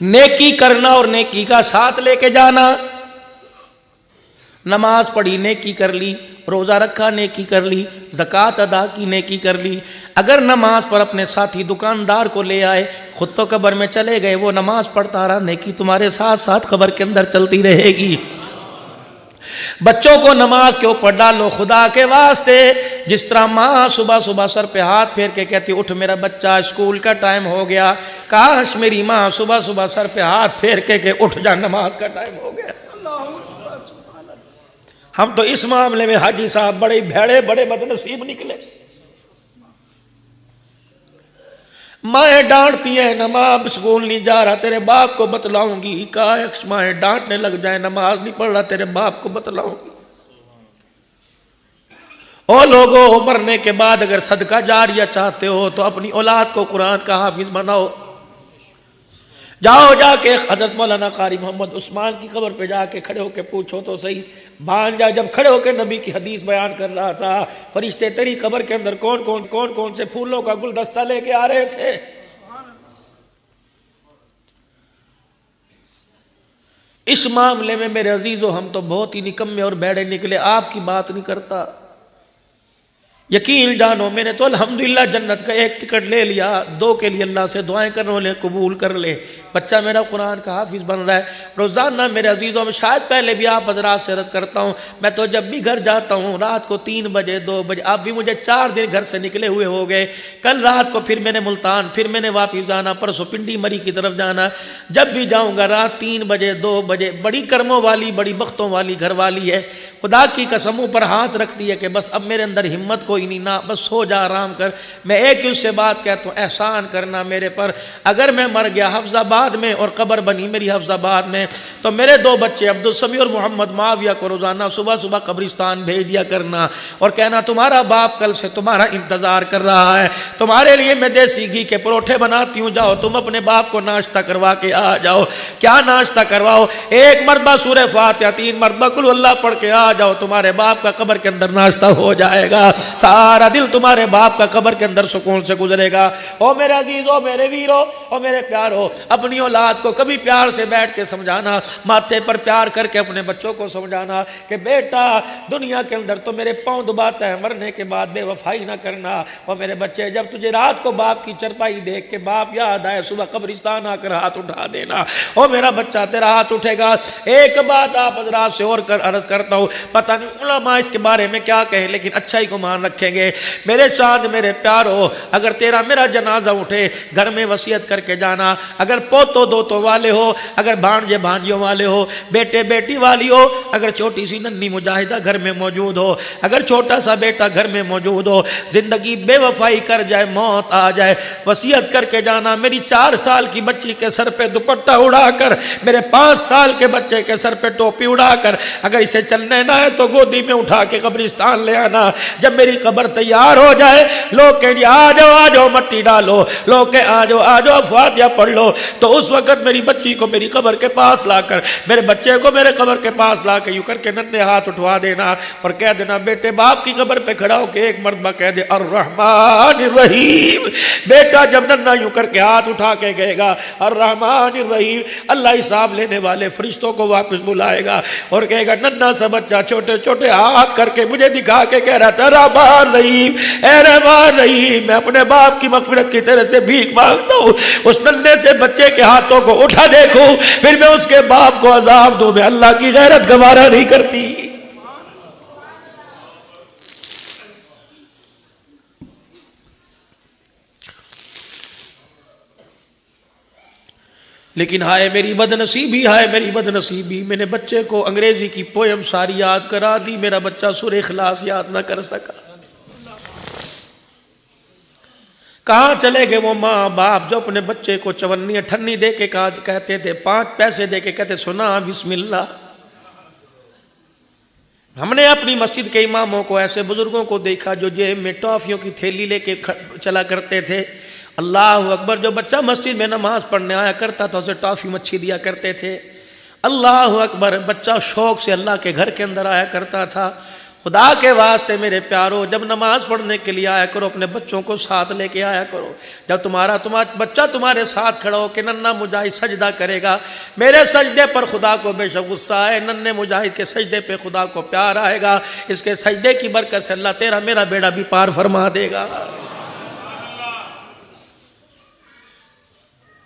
نیکی کرنا اور نیکی کا ساتھ لے کے جانا. نماز پڑھی نیکی کر لی, روزہ رکھا نیکی کر لی, زکوٰۃ ادا کی نیکی کر لی. اگر نماز پر اپنے ساتھی دکاندار کو لے آئے, خود تو قبر میں چلے گئے, وہ نماز پڑھتا رہا, نیکی تمہارے ساتھ ساتھ قبر کے اندر چلتی رہے گی. بچوں کو نماز کے اوپر ڈالو خدا کے واسطے. جس طرح ماں صبح صبح سر پہ ہاتھ پھیر کے کہتی اٹھ میرا بچہ اسکول کا ٹائم ہو گیا, کاش میری ماں صبح صبح سر پہ ہاتھ پھیر کے کہ اٹھ جا نماز کا ٹائم ہو گیا. ہم تو اس معاملے میں حاجی صاحب بڑے بھیڑے بڑے بدنصیب نکلے. مائیں ڈانٹتی ہیں نماز اسکول نہیں جا رہا تیرے باپ کو بتلاؤں گی. کاش مائیں ڈانٹنے لگ جائیں نماز نہیں پڑھ رہا تیرے باپ کو بتلاؤں گی. او لوگوں, مرنے کے بعد اگر صدقہ جاریہ چاہتے ہو تو اپنی اولاد کو قرآن کا حافظ بناؤ. جاؤ جا کے حضرت مولانا قاری محمد عثمان کی قبر پہ جا کے کھڑے ہو کے پوچھو تو صحیح, بھانجا جب کھڑے ہو کے نبی کی حدیث بیان کر رہا تھا, فرشتے تیری قبر کے اندر کون سے پھولوں کا گلدستہ لے کے آ رہے تھے. اس معاملے میں میرے عزیزو ہم تو بہت ہی نکمے اور بیڑے نکلے. آپ کی بات نہیں کرتا. یقین جانو میں نے تو الحمدللہ جنت کا ایک ٹکٹ لے لیا, 2 کے لیے اللہ سے دعائیں کرو لے قبول کر لے. بچہ میرا قرآن کا حافظ بن رہا ہے. روزانہ میرے عزیزوں میں شاید پہلے بھی آپ حضرات سے عرض کرتا ہوں, میں تو جب بھی گھر جاتا ہوں رات کو 3 بجے 2 بجے, آپ بھی مجھے 4 دن گھر سے نکلے ہوئے ہو گئے. کل رات کو پھر میں نے ملتان, پھر میں نے واپس جانا, پرسوں پنڈی مری کی طرف جانا. جب بھی جاؤں گا رات 3 بجے 2 بجے. بڑی کرموں والی بڑی بختوں والی گھر والی ہے, خدا کی قسموں پر ہاتھ رکھتی ہے کہ بس اب میرے اندر ہمت کوئی نہیں, نہ بس سو جا آرام کر. میں ایک ہی اس سے بات کہتا ہوں, احسان کرنا میرے پر. اگر میں مر گیا حفظ آباد میں اور قبر بنی میری حفظ آباد میں, تو میرے 2 بچے عبدالسمیع اور محمد معاویہ کو روزانہ صبح صبح قبرستان بھیج دیا کرنا اور کہنا تمہارا باپ کل سے تمہارا انتظار کر رہا ہے, تمہارے لیے میں دیسی گھی کے پروٹھے بناتی ہوں, جاؤ تم اپنے باپ کو ناشتہ کروا کے آ جاؤ. کیا ناشتہ کرواؤ؟ 1 مرتبہ سورہ فاتحہ, 3 مرتبہ قل اللہ پڑھ کے آ جاؤ, تمہارے باپ کا قبر کے اندر ناشتہ ہو جائے گا. سارا دل تمہارے باپ کا قبر کے اندر سکون سے گزرے گا. او میرے عزیزو, میرے ویرو, او میرے پیارو, اپنی اولاد کو کبھی پیار سے بیٹھ کے سمجھانا, ماتھے پر پیار کر کے اپنے بچوں کو سمجھانا کہ بیٹا دنیا کے اندر تو میرے پاؤں دباتا ہے, مرنے کے بعد بے وفائی نہ کرنا. اور میرے بچے, جب تجھے رات کو باپ کی چرپائی دیکھ کے باپ یاد آئے, صبح قبرستان آ کر ہاتھ اٹھا دینا. او میرا بچہ تیرا ہاتھ اٹھے گا. ایک بات آپ حضرات سے اور عرض کرتا ہوں, پتہ نہیں علماء اس کے بارے میں کیا کہیں, لیکن اچھا ہی گمان رکھیں گے. میرے ساتھ میرے پیارو, اگر تیرا میرا جنازہ اٹھے, گھر میں وصیت کر کے جانا. اگر پوتو دوتو والے ہو, اگر بھانجے بھانجیوں والے ہو, بیٹے بیٹی والی ہو, اگر چھوٹی سی ننھی مجاہدہ گھر میں موجود ہو, اگر چھوٹا سا بیٹا گھر میں موجود ہو, زندگی بے وفائی کر جائے, موت آ جائے, وصیت کر کے جانا. میری 4 سال کی بچی کے سر پہ دوپٹہ اڑا کر, میرے 5 سال کے بچے کے سر پہ ٹوپی اڑا کر, اگر اسے چلنے نہ ہے تو گودی میں اٹھا کے قبرستان لے آنا. جب میری قبر تیار ہو جائے, لوگ کہیں آ جاؤ مٹی ڈالو, لوگ کہ آ جاؤ فاتحہ پڑھ لو, تو اس وقت میری بچی کو میری قبر کے پاس لا کر, میرے بچے کو میرے قبر کے پاس لا کے یوں کر کے ننھے ہاتھ اٹھوا دینا اور کہہ دینا, بیٹے باپ کی قبر پہ کھڑا ہو کے 1 مرتبہ کہہ دے الرحمن الرحیم. بیٹا جب ننھا یوں کر کے ہاتھ اٹھا کے کہے گا الرحمن الرحیم, اللہ حساب لینے والے فرشتوں کو واپس بلائے گا اور کہے گا ننھا سا بچہ چھوٹے چھوٹے ہاتھ کر کے مجھے دکھا کے کہہ رہا تھا رحمان رحیم, اے رحمان رحیم, میں اپنے باپ کی مغفرت کی طرح سے بھیک مانگتا ہوں. اس ننھے سے بچے کے ہاتھوں کو اٹھا دیکھوں, پھر میں اس کے باپ کو عذاب دوں, میں اللہ کی غیرت گوارا نہیں کرتی. لیکن ہائے میری بدنصیبی, ہائے میری بدنصیبی, میں نے بچے کو انگریزی کی پویم ساری یاد کرا دی, میرا بچہ سورہ اخلاص یاد نہ کر سکا. کہاں چلے گئے وہ ماں باپ جو اپنے بچے کو 54 دے کے کہتے تھے, 5 پیسے دے کے کہتے سنا بسم اللہ. ہم نے اپنی مسجد کے اماموں کو, ایسے بزرگوں کو دیکھا جو جیب میں ٹافیوں کی تھیلی لے کے چلا کرتے تھے. اللہ اکبر, جو بچہ مسجد میں نماز پڑھنے آیا کرتا تھا اسے ٹافی مچھی دیا کرتے تھے. اللہ اکبر, بچہ شوق سے اللہ کے گھر کے اندر آیا کرتا تھا. خدا کے واسطے میرے پیارو، جب نماز پڑھنے کے لیے آیا کرو اپنے بچوں کو ساتھ لے کے آیا کرو۔ جب تمہارا بچہ تمہارے ساتھ کھڑا ہو کہ ننھا مجاہد سجدہ کرے گا، میرے سجدے پر خدا کو بے شک غصہ ہے، ننھے مجاہد کے سجدے پہ خدا کو پیار آئے گا، اس کے سجدے کی برکت سے اللہ تیرا میرا بیڑا بھی پار فرما دے گا۔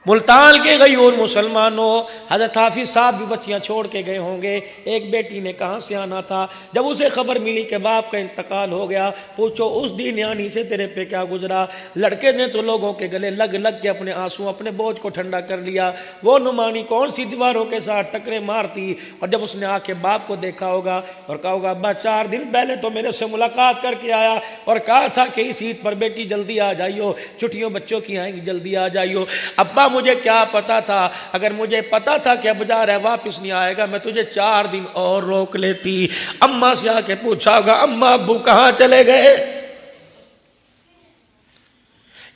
ملتان کے غیور مسلمانوں، حضرت حافظ صاحب بھی بچیاں چھوڑ کے گئے ہوں گے، ایک بیٹی نے کہاں سے آنا تھا، جب اسے خبر ملی کہ باپ کا انتقال ہو گیا، پوچھو اس دن یعنی سے تیرے پہ کیا گزرا۔ لڑکے نے تو لوگوں کے گلے لگ لگ کے اپنے آنسو اپنے بوجھ کو ٹھنڈا کر لیا، وہ نعمانی کون سی دیواروں کے ساتھ ٹکرے مارتی، اور جب اس نے آ کے باپ کو دیکھا ہوگا اور کہا ہوگا ابا 4 دن پہلے تو میرے سے ملاقات کر کے آیا اور کہا تھا کہ اس عید پر بیٹی جلدی آ جائیو، چھٹیوں بچوں کی آئیں گی جلدی آ جائیو۔ ابا مجھے کیا پتا تھا، اگر مجھے پتا تھا کہ اب جا رہا ہے واپس نہیں آئے گا میں تجھے 4 دن اور روک لیتی۔ اماں سے آ کے پوچھا ہوگا اماں ابو کہاں چلے گئے؟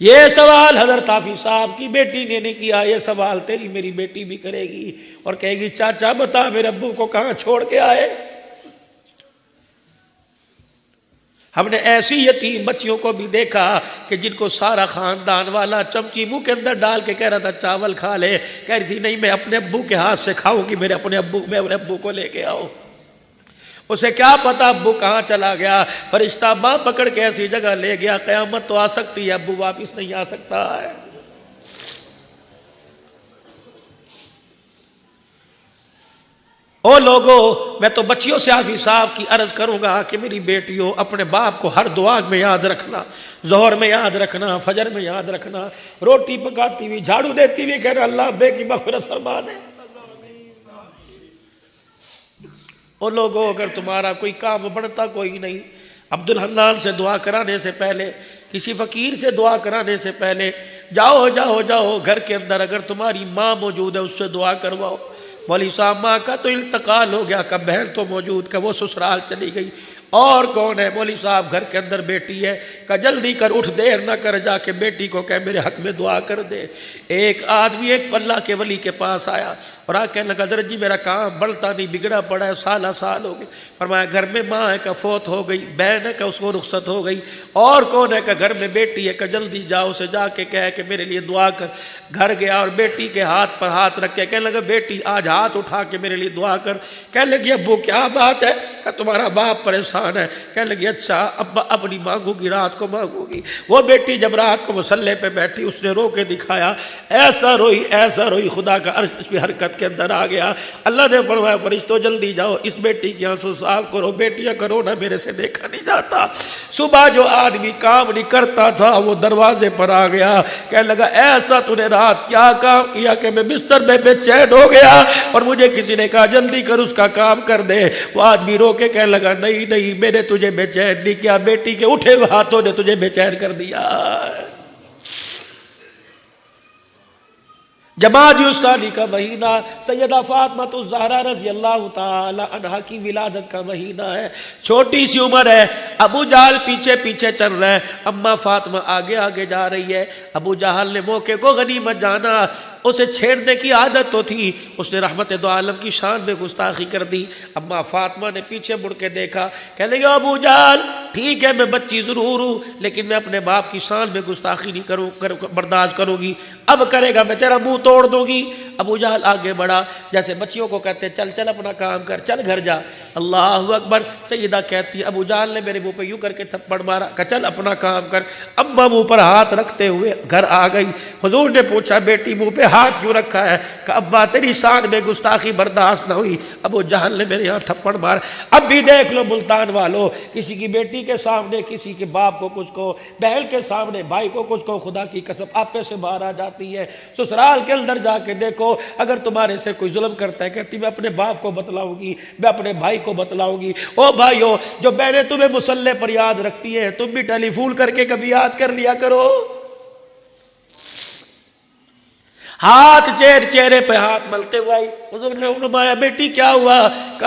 یہ سوال حضرت حافظ صاحب کی بیٹی نے نہیں کیا، یہ سوال تیری میری بیٹی بھی کرے گی اور کہے گی چاچا بتا میرے ابو کو کہاں چھوڑ کے آئے۔ ہم نے ایسی یتیم بچیوں کو بھی دیکھا کہ جن کو سارا خاندان والا چمچی منہ کے اندر ڈال کے کہہ رہا تھا چاول کھا لے، کہہ رہی تھی نہیں میں اپنے ابو کے ہاتھ سے کھاؤں گی، میں اپنے ابو کو لے کے آؤ۔ اسے کیا پتا ابو کہاں چلا گیا، فرشتہ ماں پکڑ کے ایسی جگہ لے گیا، قیامت تو آ سکتی ہے ابو واپس نہیں آ سکتا ہے۔ او لوگو، میں تو بچیوں سے حافظ صاحب کی عرض کروں گا کہ میری بیٹیوں اپنے باپ کو ہر دعا میں یاد رکھنا، ظہر میں یاد رکھنا، فجر میں یاد رکھنا، روٹی پکاتی ہوئی جھاڑو دیتی ہوئی کہنا اللہ بے کی مغفرت فرما دے۔ او لوگو، اگر تمہارا کوئی کام بڑھتا کوئی نہیں، عبدالحنان سے دعا کرانے سے پہلے، کسی فقیر سے دعا کرانے سے پہلے جاؤ گھر کے اندر اگر تمہاری ماں موجود ہے اس سے دعا کرواؤ۔ مولوی صاحب ماں کا تو انتقال ہو گیا، کا بہن تو موجود، کا وہ سسرال چلی گئی، اور کون ہے؟ مولوی صاحب گھر کے اندر بیٹی ہے، کہ جلدی کر اٹھ دیر نہ کر، جا کے بیٹی کو کہ میرے حق میں دعا کر دے۔ ایک آدمی ایک اللہ کے ولی کے پاس آیا اور آ کہنے لگا حضرت جی میرا کام بڑھتا نہیں، بگڑا پڑا ہے، سال ہو گئے۔ فرمایا گھر میں ماں ہے کہ فوت ہو گئی، بہن ہے کہ اس کو رخصت ہو گئی، اور کون ہے کہ گھر میں بیٹی ہے کہ جلدی جاؤ اسے جا کے کہے کہ میرے لیے دعا کر۔ گھر گیا اور بیٹی کے ہاتھ پر ہاتھ رکھ کے کہنے لگا بیٹی آج ہاتھ اٹھا کے میرے لیے دعا کر۔ کہنے لگی ابو کیا بات ہے؟ کہ تمہارا باپ پریشان ہے۔ کہنے لگی اچھا ابا اپنی مانگو گی، رات کو مانگو گی۔ وہ بیٹی جب رات کو مصلے پہ بیٹھی اس نے رو کے دکھایا، ایسا روئی خدا کا عرش اس کی حرکت کے اندر آ گیا۔ اللہ نے فرمایا فرشتوں جلدی جاؤ اس بیٹی کی آنسو صاف کرو، بیٹیاں کرو نہ میرے سے دیکھا نہیں جاتا۔ صبح جو آدمی کام نہیں کرتا تھا وہ دروازے پر آ گیا، کہنے لگا ایسا تو نے رات کیا کام کیا کہ میں بستر میں بے چین ہو گیا اور مجھے کسی نے کہا جلدی کر اس کا کام کر دے۔ وہ آدمی رو کے کہنے لگا نہیں میں نے تجھے بے چین نہیں کیا، بیٹی کے اٹھے ہوئے ہاتھوں نے تجھے بے چین کر دیا۔ جمادی الثانی کا مہینہ سیدہ فاطمہ الزہرا رضی اللہ تعالی عنہا کی ولادت کا مہینہ ہے، چھوٹی سی عمر ہے، ابو جہل پیچھے پیچھے چل رہا ہے، اما فاطمہ آگے آگے جا رہی ہے۔ ابو جہل نے موقع کو غنیمت جانا، اسے چھیڑنے کی عادت تو تھی، اس نے رحمت دو عالم کی شان میں گستاخی کر دی۔ اما فاطمہ نے پیچھے مڑ کے دیکھا، کہنے لگا ابو جہل ٹھیک ہے میں بچی ضرور ہوں لیکن میں اپنے باپ کی شان میں گستاخی نہیں برداشت کروں گی، اب کرے گا میں تیرا منہ توڑ دوں گی۔ ابو جہل آگے بڑھا، جیسے بچیوں کو کہتے چل اپنا کام کر، چل گھر جا۔ اللہ اکبر، سیدہ کہتی ہے ابو جہل نے میرے منہ پہ یوں کر کے تھپڑ مارا کہ چل اپنا کام کر۔ ابا منہ پر ہاتھ رکھتے ہوئے گھر آ گئی۔ حضور نے پوچھا بیٹی منہ پہ ہاتھ کیوں رکھا ہے؟ کہ ابا تیری شان میں گستاخی برداشت نہ ہوئی، ابو جہل نے میرے یہاں تھپڑ مارا۔ اب بھی دیکھ لو ملتان والو، کسی کی بیٹی کے سامنے کسی کے باپ کو کچھ کو، بہن کے سامنے بھائی کو کچھ کو، خدا کی قسم آپے سے باہر آ جاتی ہے۔ سسرال کے اندر جا کے دیکھو اگر تمہارے سے کوئی ظلم کرتا ہے کہتی میں اپنے باپ کو بتلاؤں گی، میں اپنے بھائی کو بتلاؤں گی۔ او بھائیو، جو بہنیں تمہیں مصلے پر یاد رکھتی ہیں تم بھی ٹیلی فون کر کے کبھی یاد کر لیا کرو۔ ہاتھ چہرے پہ ہاتھ ملتے ہوئے آئی. حضور نے فرمایا بیٹی کیا ہوا؟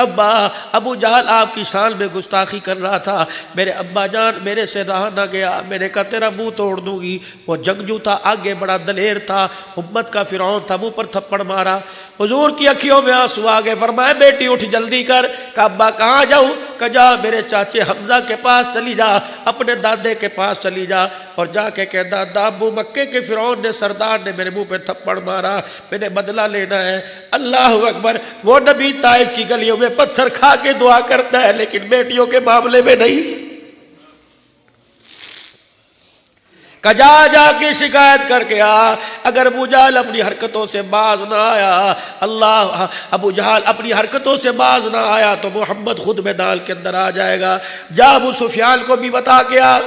ابا ابو جہل آپ کی شان میں گستاخی کر رہا تھا، میرے ابا جان میرے سے رہا نہ گیا، میں نے کہا تیرا منہ توڑ دوں گی. وہ جنگجو تھا، آگے بڑا دلیر تھا، امت کا فرعون تھا، منہ پر تھپڑ مارا. حضور کی اکھیوں میں آنسو آ گئے. فرمایا بیٹی اٹھ جلدی کر. کہا ابا کہاں جاؤں؟ کہ جا میرے چاچے حمزہ کے پاس چلی جا، اپنے دادے کے پاس چلی جا اور جا کے کہہ دادا ابو مکے کے فرعون نے سردار نے میرے منہ پہ تھپڑ مارا، میں نے بدلہ لینا ہے. اللہ اکبر. وہ نبی طائف کی گلیوں میں پتھر کھا کے دعا کرتا ہے لیکن بیٹیوں کے معاملے میں نہیں. جا کے شکایت کر کے آ. اگر ابو جہل اپنی حرکتوں سے باز نہ آیا، ابو جہل اپنی حرکتوں سے باز نہ آیا تو محمد خود میدان کے اندر آ جائے گا. جا ابو سفیان کو بھی بتا کے آ.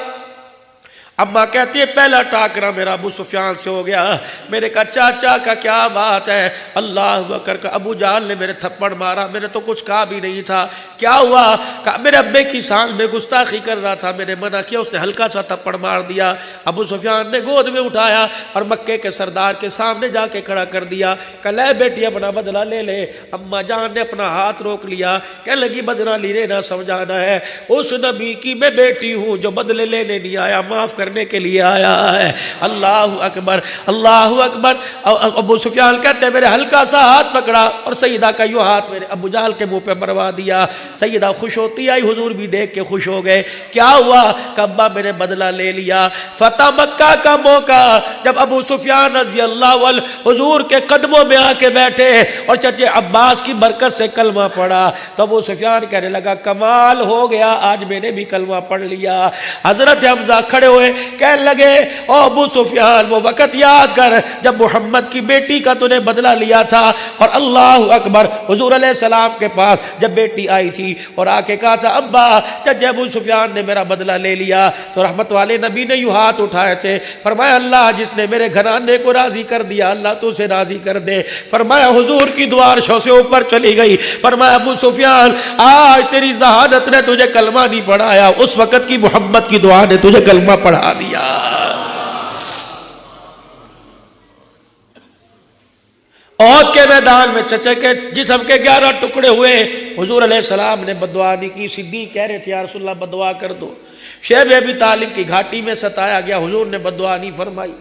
اماں کہتی ہے پہلا ٹاکرا میرا ابو سفیان سے ہو گیا. میں نے کہا چاچا کا کیا بات ہے؟ اللہ اکبر. کا ابو جہل نے میرے تھپڑ مارا، میں نے تو کچھ کہا بھی نہیں تھا. کیا ہوا؟ کہا میرے ابے کی شان میں گستاخی کر رہا تھا، میں نے منع کیا، اس نے ہلکا سا تھپڑ مار دیا. ابو سفیان نے گود میں اٹھایا اور مکے کے سردار کے سامنے جا کے کھڑا کر دیا. کہ لے بیٹی اپنا بدلہ لے لے. اماں جان نے اپنا ہاتھ روک لیا، کہنے لگی بدلہ لینے نہ سمجھانا ہے، اس نبی کی میں بیٹی ہوں جو بدلے لینے نہیں آیا، معاف کرنے کے لیے آیا ہے. اللہ اکبر اللہ اکبر. ابو سفیان کہتے ہیں میرے ہلکا سا ہاتھ پکڑا اور سیدہ کا یوں ہاتھ میرے ابو جہل کے منہ پہ مروا دیا. سیدہ خوش ہوتی آئی، حضور بھی دیکھ کے خوش ہو گئے. کیا ہوا؟ کہ ابا میں نے بدلہ لے لیا. فتح مکہ کا موقع جب ابو سفیان رضی اللہ عنہ حضور کے قدموں میں آ کے بیٹھے اور چچے عباس کی برکت سے کلمہ پڑھا تو ابو سفیان کہنے لگا کمال ہو گیا، آج میں نے بھی کلمہ پڑھ لیا. حضرت حمزہ کھڑے ہوئے کہنے لگے او ابو سفیان وہ وقت یاد کر جب محمد کی بیٹی کا تو نے بدلہ لیا تھا. اور اللہ اکبر حضور علیہ السلام کے پاس جب بیٹی آئی تھی اور آ کے کہا تھا ابا چچے ابو سفیان نے میرا بدلہ لے لیا، تو رحمت والے نبی نے یوں ہاتھ اٹھائے تھے. فرمایا اللہ جس نے میرے گھرانے کو راضی کر دیا اللہ تو اسے راضی کر دے. فرمایا حضور کی دعا عرشوں سے اوپر چلی گئی. فرمایا ابو سفیان آج تیری ذہانت نے تجھے کلمہ نہیں پڑھایا، اس وقت کی محمد کی دعا نے تجھے کلمہ پڑھا دیا. احد کے میدان میں چچے کے جسم کے 11 ٹکڑے ہوئے. حضور علیہ السلام نے بدعا نہیں کی. صدیق کہہ رہے تھے یا رسول اللہ بدعا کر دو. شیب ابی طالب کی گھاٹی میں ستایا گیا، حضور نے بدعا نہیں فرمائی.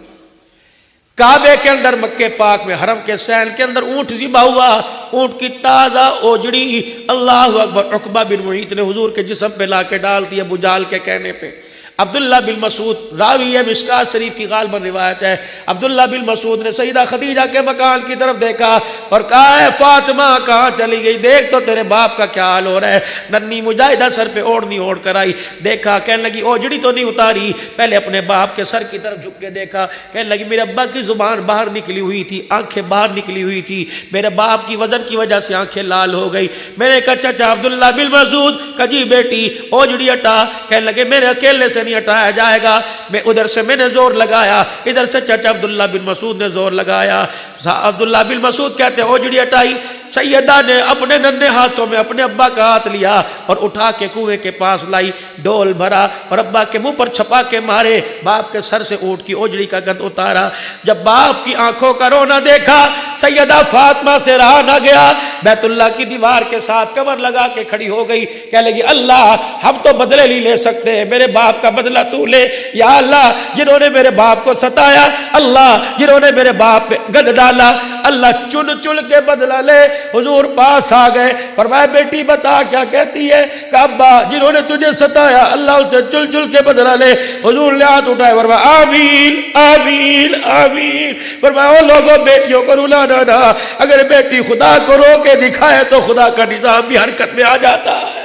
کعبے کے اندر مکے پاک میں حرم کے سین کے اندر اونٹ ذبح ہوا، اونٹ کی تازہ اوجڑی اللہ اکبر عقبہ بن معیط نے حضور کے جسم پہ لا کے ڈال دی ابو جہل کے کہنے پہ. عبداللہ بن مسعود راوی ہے مشکات شریف کی غالباً روایت ہے، عبداللہ بن مسعود نے سیدہ خدیجہ کے مکان کی طرف دیکھا اور کہا اے فاطمہ کہاں چلی گئی؟ دیکھ تو تیرے باپ کا کیا حال ہو رہا ہے. ننھی مجاہدہ سر پہ اوڑھنی اوڑھ کر آئی، دیکھا کہنے لگی اوجڑی تو نہیں اتاری، پہلے اپنے باپ کے سر کی طرف جھک کے دیکھا، کہنے لگی میرے ابا کی زبان باہر نکلی ہوئی تھی، آنکھیں باہر نکلی ہوئی تھی، میرے باپ کی وزن کی وجہ سے آنکھیں لال ہو گئی. میں نے کہا چچا عبداللہ بن مسعود کہ جی بیٹی اوجڑی ہٹا. کہنے لگے میرے اکیلے سے نہیں ہٹایا جائے گا. میں ادھر سے میں نے زور لگایا، ادھر سے چچا عبداللہ بن مسعود نے زور لگایا. عبداللہ بن مسعود کہتے ہیں اوجڑی ہٹائی. سیدہ نے اپنے ننھے ہاتھوں میں اپنے ابا کا ہاتھ لیا اور اٹھا کے کنویں کے پاس لائی، ڈول بھرا اور ابا کے منہ پر چھپا کے مارے. باپ کے سر سے اونٹ کی اوجڑی کا گند اتارا. جب باپ کی آنکھوں کا رونا دیکھا سیدہ فاطمہ سے رہا نہ گیا، بیت اللہ کی دیوار کے ساتھ کمر لگا کے کھڑی ہو گئی. کہنے لگی اللہ ہم تو بدلے نہیں لے سکتے، میرے باپ کا بدلہ تو لے. یا اللہ جنہوں نے میرے باپ کو ستایا، اللہ جنہوں نے میرے باپ پہ گند ڈالا، اللہ چن چن کے بدلہ لے. حضور پاس آ گئے، فرمایا بیٹی بتا کیا کہتی ہے؟ کہ ابا جنہوں نے تجھے ستایا اللہ اسے چل چل کے بدلہ لے. حضور نے ہاتھ اٹھائے، فرمایا آمین آمین آمین. فرمایا او لوگوں بیٹیوں کو رلانا نہ، اگر بیٹی خدا کو رو کے دکھائے تو خدا کا نظام بھی حرکت میں آ جاتا ہے.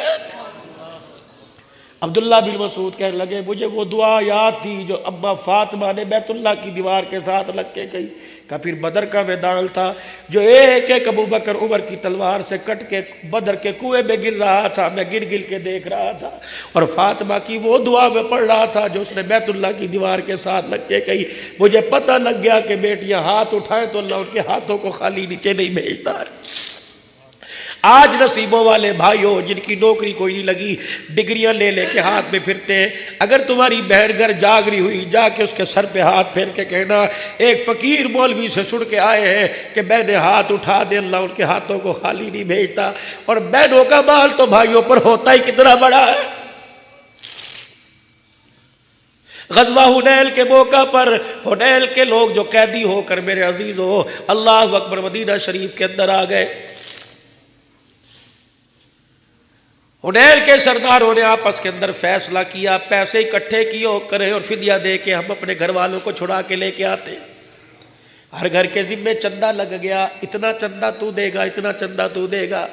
عبداللہ بن مسعود کہنے لگے مجھے وہ دعا یاد تھی جو ابا فاطمہ نے بیت اللہ کی دیوار کے ساتھ لگ کے گئی. کہ پھر بدر کا میدان تھا جو ایک ایک ابو بکر عمر کی تلوار سے کٹ کے بدر کے کنویں میں گر رہا تھا، میں گر گر کے دیکھ رہا تھا اور فاطمہ کی وہ دعا میں پڑھ رہا تھا جو اس نے بیت اللہ کی دیوار کے ساتھ لگ کے گئی. مجھے پتہ لگ گیا کہ بیٹیاں ہاتھ اٹھائیں تو اللہ ان کے ہاتھوں کو خالی نیچے نہیں بھیجتا ہے. آج نصیبوں والے بھائیوں جن کی نوکری کوئی نہیں لگی، ڈگریاں لے لے کے ہاتھ میں پھرتے ہیں، اگر تمہاری بہن گھر جاگ رہی ہوئی، جا کے اس کے سر پہ ہاتھ پھیر کے کہنا ایک فقیر مولوی سے سن کے آئے ہیں کہ بہنیں ہاتھ اٹھا دے، اللہ ان کے ہاتھوں کو خالی نہیں بھیجتا۔ اور بہنوں کا مال تو بھائیوں پر ہوتا ہی کتنا بڑا ہے۔ غزوہ حنین کے موقع پر حنین کے لوگ جو قیدی ہو کر میرے عزیزو اللہ اکبر مدینہ شریف کے اندر آ گئے، حنین کے سرداروں نے آپس کے اندر فیصلہ کیا پیسے اکٹھے کیے کریں اور فدیہ دے کے ہم اپنے گھر والوں کو چھڑا کے لے کے آتے۔ ہر گھر کے ذمے چندہ لگ گیا، اتنا چندہ تو دے گا، اتنا چندہ تو دے گا۔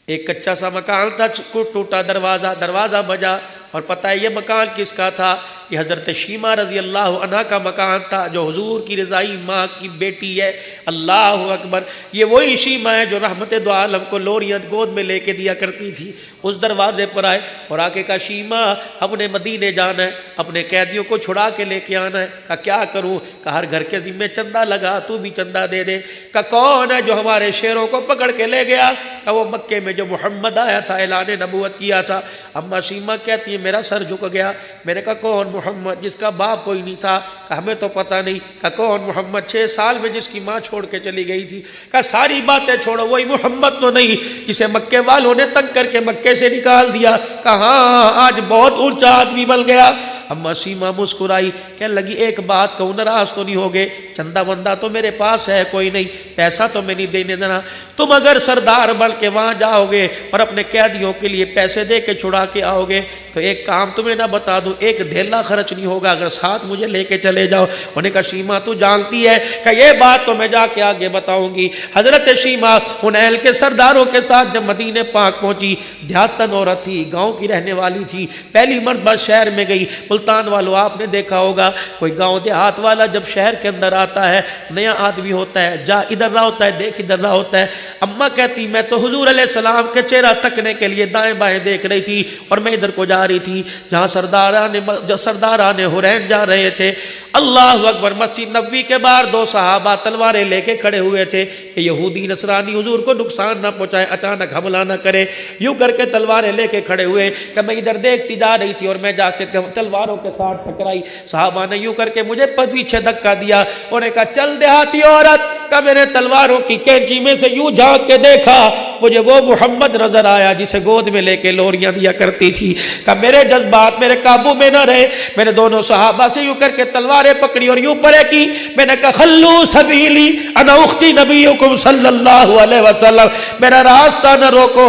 ایک کچا سا مکان تھا، ٹوٹا دروازہ بجا، اور پتہ ہے یہ مکان کس کا تھا؟ یہ حضرت شیمہ رضی اللہ عنہ کا مکان تھا، جو حضور کی رضائی ماں کی بیٹی ہے۔ اللہ اکبر، یہ وہی شیمہ ہے جو رحمت دو عالم کو لوریاں گود میں لے کے دیا کرتی تھی۔ اس دروازے پر آئے اور آ کے کہا شیمہ ہم نے مدینے جانا ہے، اپنے قیدیوں کو چھڑا کے لے کے آنا ہے۔ کہا کیا کروں؟ کہا ہر گھر کے ذمے چندہ لگا، تو بھی چندہ دے دے۔ کہا کون ہے جو ہمارے شیروں کو پکڑ کے لے گیا؟ کہا وہ مکے میں جو محمد آیا تھا، اعلان نبوت کیا تھا۔ اما شیمہ کہتی ہے میرا سر جھک گیا۔ میں نے کہا کون محمد جس کا باپ کوئی نہیں تھا؟ کہا ہمیں تو پتہ نہیں۔ کہا کون محمد 6 سال میں جس کی ماں چھوڑ کے چلی گئی تھی؟ کہا ساری باتیں چھوڑو، وہی محمد تو نہیں جسے مکے والوں نے تنگ کر کے مکے سے نکال دیا؟ کہا ہاں آج بہت اونچا آدمی بن گیا۔ اما شیمہ مسکرائی، کہنے لگی ایک بات کہوں، ناراض تو نہیں ہوگے؟ چندہ بندہ تو میرے پاس ہے کوئی نہیں، پیسہ تو میں نہیں دینے دینا۔ تم اگر سردار بن کے وہاں جاؤ گے اور اپنے قیدیوں کے لیے پیسے دے کے چھڑا کے آؤ گے تو ایک کام تمہیں نہ بتا دوں، ایک دھیلا خرچ نہیں ہوگا اگر ساتھ مجھے لے کے چلے جاؤ۔ انہوں نے کہا شیمہ تو جانتی ہے کہ یہ بات تو میں جا کے آگے بتاؤں گی۔ حضرت شیمہ حنین کے سرداروں کے ساتھ جب مدینہ پاک پہنچی، دیہاتن عورت تھی، گاؤں کی رہنے والی تھی، پہلی مرتبہ شہر میں گئی۔ ملتان والوں آپ نے دیکھا ہوگا کوئی گاؤں دیہات والا جب شہر کے اندر آتا ہے، نیا آدمی ہوتا ہے، جا ادھر رہا ہوتا ہے، دیکھ ادھر رہا ہوتا ہے۔ اماں کہتی میں تو حضور علیہ السلام کے چہرہ تکنے کے لیے دائیں بائیں دیکھ رہی تھی اور میں ادھر کو جا رہی تھی جہاں سرداران حنین جا رہے تھے۔ اللہ اکبر، مسجد نبوی کے باہر 2 صحابہ تلواریں لے کے کھڑے ہوئے تھے کہ یہودی نصرانی حضور کو نقصان نہ پہنچائے، اچانک حملہ نہ کرے۔ یوں کر کے تلواریں لے کے کھڑے ہوئے کہ میں ادھر دیکھتی جا رہی تھی اور میں جا کے تلواروں کے ساتھ ٹکرائی۔ صحابہ نے یوں کر کے مجھے پیچھے دھکا دیا، انہوں نے کہا چل دیہاتی عورت۔ کہ میں نے تلواروں کی کینچی میں سے یوں جھانک کے دیکھا، مجھے وہ محمد نظر آیا جسے گود میں لے کے لوریاں دیا کرتی تھی۔ کہ میرے جذبات میرے قابو میں نہ رہے، میں نے دونوں صحابہ سے یوں کر کے تلواریں پکڑی اور یوں پرے کی۔ میں نے کہا خلو سبیلی انا اختی نبیکم صلی اللہ علیہ وسلم، میرا راستہ نہ روکو،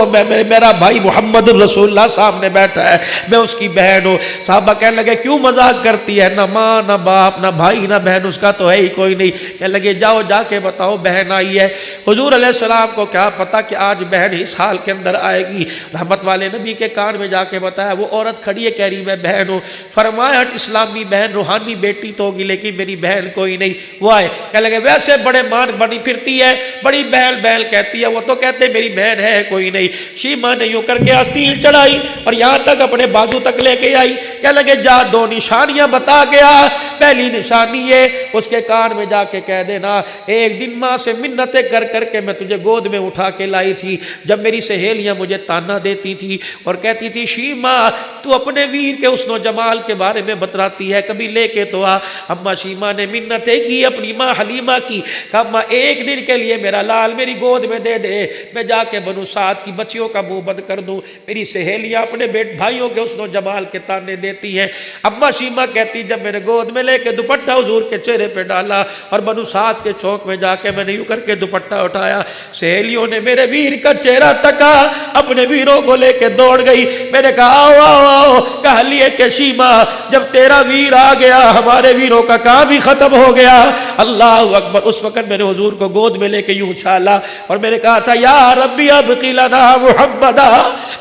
میرا بھائی محمد رسول اللہ سامنے بیٹھا ہے، میں اس کی بہن ہوں۔ صحابہ کہنے لگے کیوں مذاق کرتی ہے؟ نہ ماں نہ باپ نہ بھائی نہ بہن اس کا تو ہے ہی کوئی نہیں۔ کہنے لگے جاؤ جا کے بتاؤ بہن آئی ہے۔ حضور علیہ السلام کو کیا پتا کہ آج بہن اس حال کے اندر آئے گی؟ رحمت والے نبی کے کان میں جا کے بتایا، وہ عورت کھڑی ہے کہہ رہی میں بہن ہوں۔ فرمایا اسلامی بہن روحانی بیٹی تو ہوگی لیکن میری بہن کوئی نہیں۔ وہ آئے کہنے لگے ویسے بڑے مان بنی پھرتی ہے، بڑی بہن بہن کہتی ہے، وہ تو کہتے میری بہن ہے کوئی نہیں۔ شیمہ نے یوں کر کے آستین چڑھائی اور یہاں تک اپنے بازو تک لے کے آئی۔ کہنے لگے جا 2 نشانیاں بتا گیا، پہلی نشانی ہے اس کے کان میں جا کے کہہ دینا ایک دن ماں سے منتیں کر کر کے میں تجھے گود میں اٹھا کے لائی تھی، جب میری سہیلیاں مجھے تانا دیتی تھی اور کہتی تھی شیمہ تو اپنے ویر کے حسن و جمال کے بارے میں بتراتی ہے، کبھی لے کے تو آ۔ اما شیمہ نے منتیں کی اپنی ماں حلیمہ کی، کہا ماں ایک دن کے لیے میرا لال میری گود میں دے دے، میں جا کے بنو سعد کی بچیوں کا منہ بند کر دوں، میری سہیلیاں اپنے بھائیوں کے حسن و جمال کے تانے دیتی ہیں۔ اما شیمہ کہتی جب میرے گود میں لے کے دوپٹہ حضور کے چہرے پہ ڈالا اور بنو سعد کے چوک میں جا کے میں نے یوں کر کے دوپٹہ اٹھایا، سہیلیوں نے میرے ویر کا چہرہ تکا، اپنے ویروں کو لے کے دوڑ گئی۔ میں نے کہا آؤ آؤ آؤ، کہا لیے کہ شیمہ جب تیرا ویر آ گیا ہمارے ویروں کا کام ہی ختم ہو گیا۔ اللہ اکبر، اس وقت میں نے حضور کو گود میں لے کے یوں اچھالا اور میں نے کہا تھا یا ربی ابقی لنا محمدا،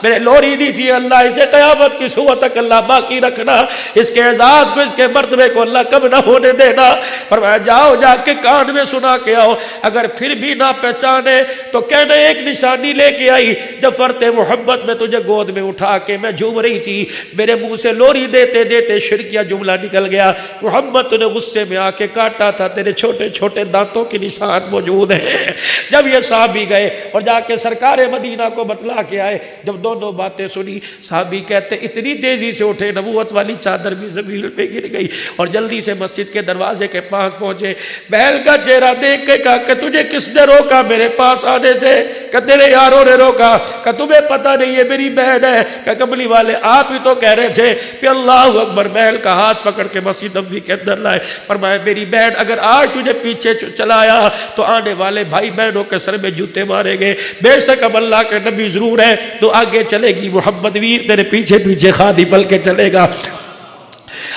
میں نے لوری دی تھی اللہ اسے قیامت کی صبح تک اللہ باقی رکھنا، اس کے اعزاز کو اس کے مرتبے کو اللہ کم نہ ہونے دینا۔ فرمایا جاؤ جا کے کان میں سنا کے آؤ، اگر پھر بھی نہ پہچانے تو کہنا ایک نشانی لے کے آئی، جب فرت محبت میں تجھے گود میں اٹھا کے میں جھوم رہی تھی، میرے منہ سے لوری دیتے دیتے شرکیہ جملہ نکل گیا، محمد نے غصے میں آ کے کاٹا تھا تیرے چھوٹے چھوٹے دانتوں کے نشان موجود ہیں۔ جب یہ صحابی گئے اور جا کے سرکار مدینہ کو بتلا کے آئے، جب دونوں باتیں سنی، صحابی کہتے اتنی تیزی سے اٹھے نبوت والی چادر بھی زمین پہ گر گئی اور جلدی سے مسجد کے دروازے کے پاس پہنچے۔ بہل کا چہرہ دیکھ کے کہا کہ تجھے کس نے روکا میرے پاس آنے سے؟ کہ تیرے یاروں نے روکا۔ کہ تمہیں پتہ نہیں یہ میری بہن ہے؟ کہ کملی والے آپ ہی تو کہہ رہے تھے کہ اللہ اکبر۔ بہل کا ہاتھ پکڑ کے مسجد نبوی کے اندر لائے، فرمایا میری بہن اگر آج تجھے پیچھے چلایا تو آنے والے بھائی بہنوں کے سر میں جوتے مارے گے۔ بے شک اب اللہ کے نبی ضرور ہے تو آگے چلے گی، محمد ویر تیرے پیچھے پیچھے خادی بل کے چلے گا۔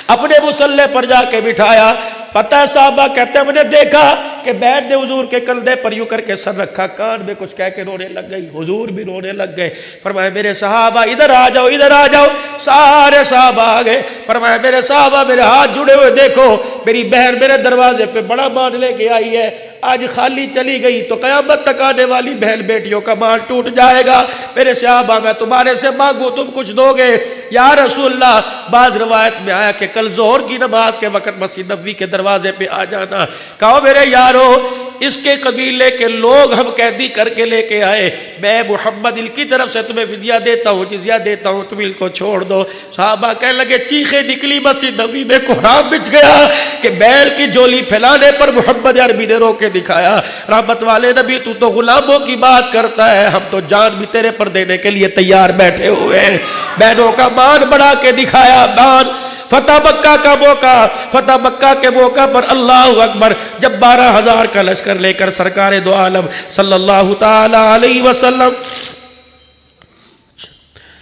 اپنے مصلے پر جا کے بٹھایا۔ پتہ ہے صحابہ کہتے ہیں میں نے دیکھا کہ بہن نے حضور کے کندھے پر یوں کر کے سر رکھا، کان میں کچھ کہہ کے رونے لگ گئی، حضور بھی رونے لگ گئے۔ فرمایا میرے صحابہ ادھر آ جاؤ، ادھر آ جاؤ۔ سارے صحابہ آ گئے۔ فرمایا میرے صحابہ میرے ہاتھ جڑے ہوئے دیکھو، میری بہن میرے دروازے پہ بڑا مان لے کے آئی ہے، آج خالی چلی گئی تو قیامت تک آنے والی بہن بیٹیوں کا مان ٹوٹ جائے گا۔ میرے صحابہ میں تمہارے سے مانگوں تم کچھ دو گے؟ یا رسول اللہ، بعض روایت میں آیا کہ کل ظہر کی نماز کے وقت مسجد نبوی کے دروازے پہ آ جانا۔ کہو میرے یارو اس کے قبیلے کے لوگ ہم قیدی کر کے لے کے آئے، میں محمد ان کی طرف سے تمہیں فدیہ دیتا ہوں، جزیہ دیتا ہوں، تم ان کو چھوڑ دو۔ صحابہ کہنے لگے چیخیں نکلی مسجد نبوی میں، کوہرام بچ گیا کہ بیل کی جولی پھیلانے پر محمد عربی نے رو کے دکھایا۔ رحمت والے نبی تو غلاموں کی بات کرتا ہے، ہم تو جان بھی تیرے پر دینے کے لیے تیار بیٹھے ہوئے ہیں۔ بہنوں کا مان بڑھا کے دکھایا، مان۔ فتح مکہ کا موقع، فتح مکہ کے موقع پر اللہ اکبر، جب 12,000 کا لشکر لے کر سرکار دو عالم صلی اللہ تعالی علیہ وسلم،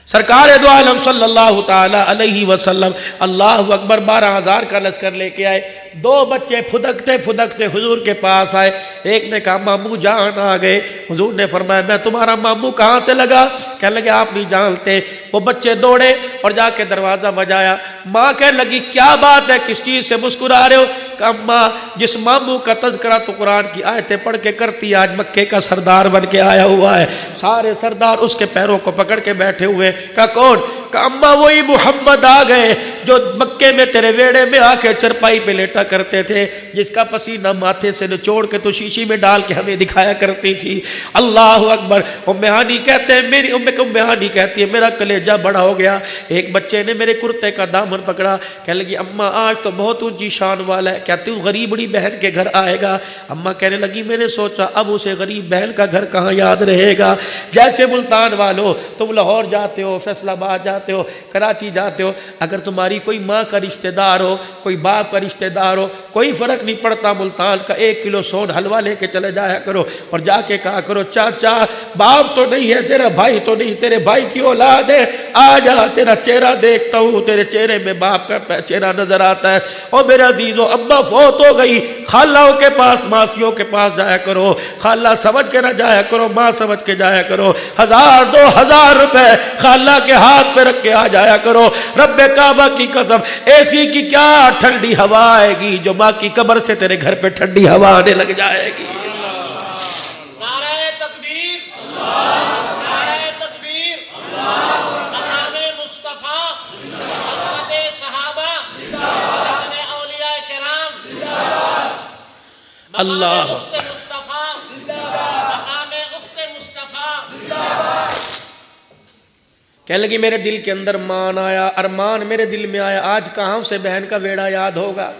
سرکار دو عالم صلی اللہ تعالی علیہ وسلم اللہ اکبر 12,000 کا لشکر لے کے آئے، دو بچے پھدکتے پھدکتے حضور کے پاس آئے۔ ایک نے کہا ماموں جان آ گئے۔ حضور نے فرمایا میں تمہارا ماموں کہاں سے لگا؟ کہنے لگے آپ نہیں جانتے۔ وہ بچے دوڑے اور جا کے دروازہ بجایا۔ ماں کہنے لگی کیا بات ہے، کس چیز سے مسکرا رہے ہو؟ کہ ماں جس ماموں کا تذکرہ تو قرآن کی آیتیں پڑھ کے کرتی، آج مکے کا سردار بن کے آیا ہوا ہے۔ سارے سردار اس کے پیروں کو پکڑ کے بیٹھے ہوئے۔ کہ کون؟ کہ اماں وہی محمد آ گئے جو مکے میں تیرے ویڑے میں آ کے چرپائی پہ لیٹا کرتے تھے، جس کا پسینہ ماتھے سے نچوڑ کے تو شیشی میں ڈال کے ہمیں دکھایا کرتی تھی۔ اللہ اکبر۔ ام ہانی کہتے ہیں میری ام ہانی کہتی ہے میرا کلیجہ بڑا ہو گیا۔ ایک بچے نے میرے کرتے کا دامن پکڑا، کہنے لگی اماں آج تو بہت اونچی شان والا ہے، کیا تو غریب بڑی بہن کے گھر آئے گا؟ اماں کہنے لگی میں نے سوچا اب اسے غریب بہن کا گھر کہاں یاد رہے گا۔ جیسے ملتان والو تم لاہور جاتے ہو، فیصل آباد جاتے ہو، کراچی جاتے ہو، اگر تمہاری کوئی ماں کا رشتہ دار ہو، کوئی باپ کا رشتہ دار ہو، کوئی فرق نہیں پڑتا، ملتان کا 1 کلو سون حلوہ لے کے چلے جایا کرو اور جا کے کہا کرو چاچا باپ تو نہیں ہے، تیرا بھائی تو نہیں، تیرے بھائی کی اولاد ہے، آ جا تیرا چہرہ دیکھتا ہوں، تیرے چہرے میں باپ کا چہرہ نظر آتا ہے۔ اور میرے عزیزو اماں فوت ہو گئی، خالوں کے پاس ماسیوں کے پاس جایا کرو، خالہ سمجھ کے نہ جایا کرو، ماں سمجھ کے جایا کرو، 1000 2000 روپے خالہ کے ہاتھ پہ رکھ کے آ جایا کرو۔ رب کعبہ کی قسم ایسی کی کیا ٹھنڈی ہوا آئے گی جو ماں کی قبر سے تیرے گھر پہ ٹھنڈی ہوا آنے لگ جائے گی۔ اللہ کہنے لگی میرے دل کے اندر مان آیا، ارمان میرے دل میں آیا، آج کہاں سے بہن کا بیڑا یاد ہوگا۔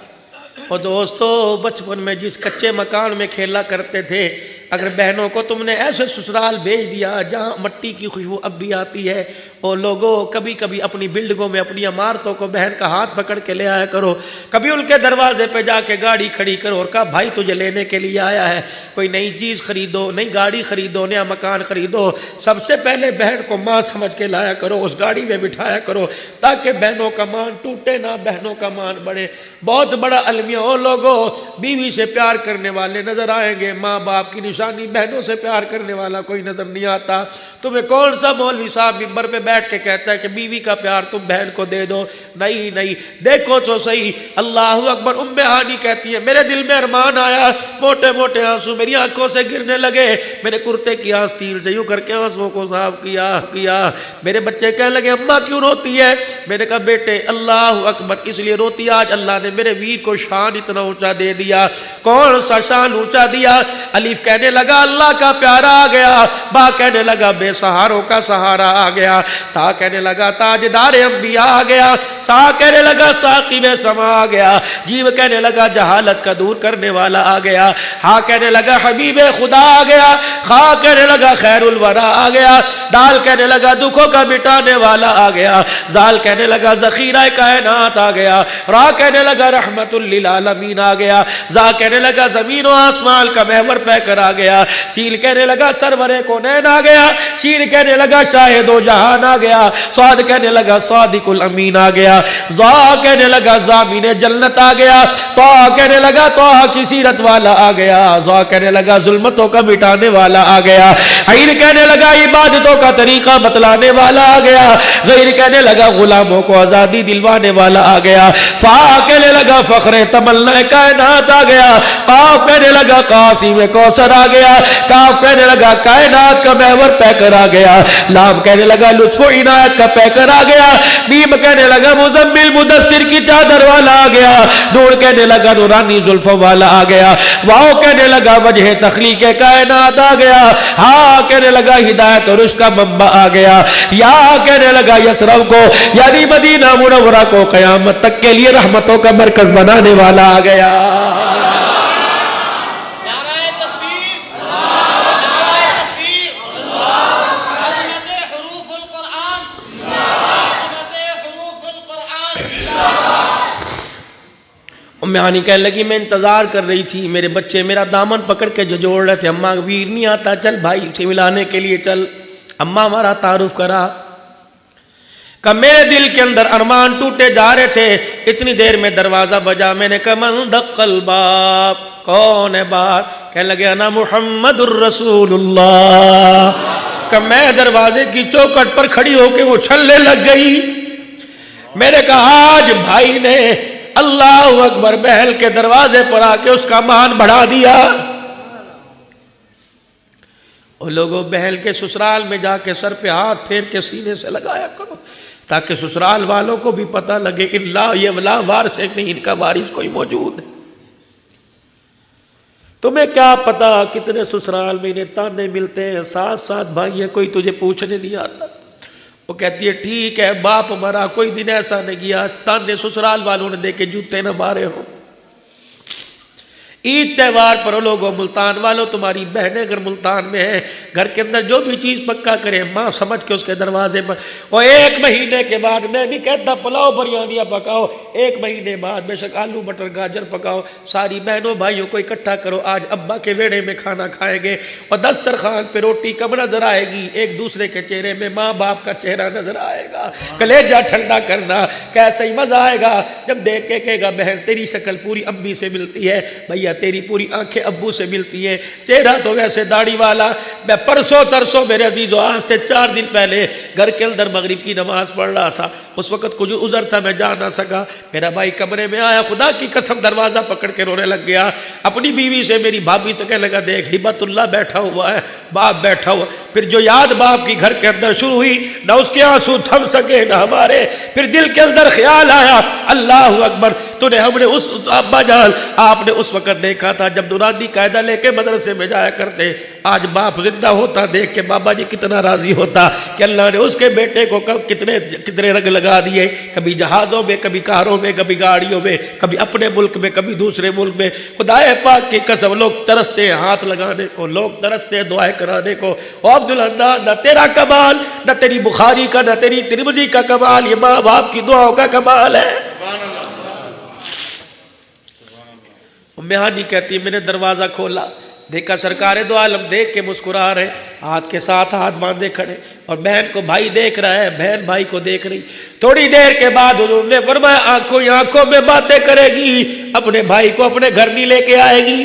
اور دوستو بچپن میں جس کچے مکان میں کھیلا کرتے تھے، اگر بہنوں کو تم نے ایسے سسرال بھیج دیا جہاں مٹی کی خوشبو اب بھی آتی ہے، اور لوگوں کبھی کبھی اپنی بلڈنگوں میں اپنی عمارتوں کو بہن کا ہاتھ پکڑ کے لے آیا کرو، کبھی ان کے دروازے پہ جا کے گاڑی کھڑی کرو اور کہا بھائی تجھے لینے کے لیے آیا ہے، کوئی نئی چیز خریدو، نئی گاڑی خریدو، نیا مکان خریدو، سب سے پہلے بہن کو ماں سمجھ کے لایا کرو، اس گاڑی میں بٹھایا کرو تاکہ بہنوں کا مان ٹوٹے نہ، بہنوں کا مان بڑھے۔ بہت بڑا المیہ ہو لوگوں، بیوی سے پیار کرنے والے نظر آئیں گے، ماں باپ کی نشانی، بہنوں سے پیار کرنے والا کوئی نظر نہیں آتا۔ تمہیں کون سا مولوی صاحب منبر پہ بیٹھ کے کہتا ہے کہ بیوی کا پیار تم بہن کو دے دو. نہیں نہیں, دیکھو تو صحیح. اللہ اکبر. ام ہانی کہتی ہے میرے دل میں ارمان آیا, موٹے موٹے آنسو میری آنکھوں سے گرنے لگے, میں نے کرتے کی آستین سے یوں کر کے آنسوؤں کو صاف کیا. میرے بچے کہنے لگے اماں کیوں روتی ہے؟ میں نے کہا بیٹے اللہ اکبر اس لیے روتی آج اللہ نے میرے ویر کو شان اتنا اونچا دے دیا. کون سا شان اونچا دیا؟ الف کہنے لگا اللہ کا پیارا آ گیا, با کہنے لگا بے سہاروں کا سہارا آ گیا, تا کہنے لگا تاجدار انبیاء آ گیا, سا کہنے لگا ساقب سما آ گیا, جیم کہنے لگا جہالت کا دور کرنے والا آ گیا, ہاں کہنے لگا حبیب خدا آ گیا, خا کہنے لگا خیر الورا آ گیا, دال کہنے لگا دکھوں کا مٹانے والا آ گیا, زال کہنے لگا ذخیرہ کائنات آ گیا, را کہنے لگا رحمت للعالمین آ گیا, زا کہنے لگا زمین و آسمان کا محور پہ کر آ گیا, سیل کہنے لگا سرور کونین آ گیا, شیر کہنے لگا شاہد و جہان آ گیا, صاد کہنے لگا صادق الامین آ گیا, زا کہنے لگا زامین جنت آ گیا, تو کہنے لگا تو کی سیرت والا آ گیا, زا کہنے لگا ظلمتوں کا مٹانے والا آ گیا, عین کہنے لگا عبادتوں کا طریقہ بتلانے والا آ گیا, غیر کہنے لگا غلاموں کو آزادی دلوانے والا آ گیا, فا کہنے لگا فخر تمنا کائنات آ گیا, قاف کہنے لگا قاسم کوثر آ گیا, کاف کہنے لگا کائنات کا محور پیکر آ گیا, لام کہنے لگا لطف و عنایت کا پیکر آ گیا, میم کہنے لگا مزمل مدثر کی چادر والا آ گیا, نور کہنے لگا نورانی زلفوں والا آ گیا, واو کہنے لگا وجہ تخلیق کائنات آ گیا, ہا کہنے لگا ہدایت اور اس کا منبع آ گیا, یا کہنے لگا یسرب کو یعنی مدینہ منورہ کو قیامت تک کے لیے رحمتوں کا مرکز بنانے والا آ گیا. ام ہانی کہنے لگی میں انتظار کر رہی تھی, میرے بچے میرا دامن پکڑ کے جھجوڑ رہے تھے, اماں ویر نہیں آتا, چل بھائی سے ملانے کے لیے چل. اماں ہمارا تعارف کرا, کہ میرے دل کے اندر ارمان ٹوٹے جا رہے تھے, اتنی دیر میں دروازہ بجا, میں نے کہا من دق الباب, کون ہے باہر؟ کہنے لگے انا محمد الرسول اللہ. کہ میں دروازے کی چوکھٹ پر کھڑی ہو کے اچھلنے لگ گئی. میں نے کہا آج بھائی نے اللہ اکبر بہل کے دروازے پر آ کے اس کا مان بڑھا دیا. اور لوگوں بہل کے سسرال میں جا کے سر پہ ہاتھ پھیر کے سینے سے لگایا کرو, تاکہ سسرال والوں کو بھی پتہ لگے اللہ یہ ولا وارث ایک نہیں, ان کا وارث کوئی موجود ہے. تمہیں کیا پتا کتنے سسرال میں انہیں تانے ملتے ہیں, ساتھ بھائی ہے کوئی تجھے پوچھنے نہیں آتا. وہ کہتی ہے ٹھیک ہے باپ مرا, کوئی دن ایسا نہیں گیا تانے سسرال والوں نے دے کے جوتے نہ مارے ہو. عید تہوار پر لوگوں ملتان والوں تمہاری بہنیں اگر ملتان میں ہیں, گھر کے اندر جو بھی چیز پکا کرے ماں سمجھ کے اس کے دروازے پر, اور 1 مہینے کے بعد, میں نہیں کہتا پلاؤ بریانیاں پکاؤ, 1 مہینے بعد بے شک آلو مٹر گاجر پکاؤ, ساری بہنوں بھائیوں کو اکٹھا کرو, آج ابا کے ویڑے میں کھانا کھائیں گے, اور دسترخوان پہ روٹی کب نظر آئے گی؟ ایک دوسرے کے چہرے میں ماں باپ کا چہرہ نظر آئے گا. کلیجہ ٹھنڈا کرنا, کیسا ہی مزہ آئے گا جب دیکھ کے کہے گا بہن تیری شکل پوری امی سے ملتی ہے, بھیا تیری پوری آنکھیں ابو سے ملتی ہیں, چہرہ تو ویسے داڑھی والا. میں پرسوں ترسوں میرے عزیزو آج سے 4 دن پہلے گھر کے اندر مغرب کی نماز پڑھ رہا تھا, اس وقت کچھ عذر تھا میں جا نہ سکا. میرا بھائی کمرے میں آیا, خدا کی قسم دروازہ پکڑ کے رونے لگ گیا. اپنی بیوی سے میری بھابھی سے کہنے لگا دیکھ ہبت اللہ بیٹھا ہوا ہے, باپ بیٹھا ہوا. پھر جو یاد باپ کی گھر کے اندر شروع ہوئی, نہ اس کے آنسو تھم سکے نہ ہمارے. پھر دل کے اندر خیال آیا اللہ اکبر, تو نے ہم نے اس ابا جان آپ نے اس وقت دیکھا تھا جب نورانی قاعدہ لے کے مدرسے میں جایا کرتے. آج باپ زندہ ہوتا دیکھ کے بابا جی کتنا راضی ہوتا کہ اللہ نے اس کے بیٹے کو کتنے رنگ لگا دیے, کبھی جہازوں میں, کبھی کاروں میں, کبھی گاڑیوں میں, کبھی اپنے ملک میں, کبھی دوسرے ملک میں. خدا پاک کی قسم لوگ ترستے ہاتھ لگانے کو, لوگ ترستے دعائیں کرانے کو. او عبداللہ نہ تیرا کمال, نہ تیری بخاری کا, نہ تیری ترمذی کا کمال, یہ ماں باپ کی دعاؤں کا کمال ہے. ام ہانی کہتی ہے میں نے دروازہ کھولا, دیکھا سرکار دو عالم دیکھ کے مسکرا رہے, ہاتھ کے ساتھ ہاتھ باندھے کھڑے, اور بہن کو بھائی دیکھ رہا ہے, بہن بھائی کو دیکھ رہی. تھوڑی دیر کے بعد انہوں نے فرمایا آنکھوں میں باتیں کرے گی, اپنے بھائی کو اپنے گھر نہیں لے کے آئے گی.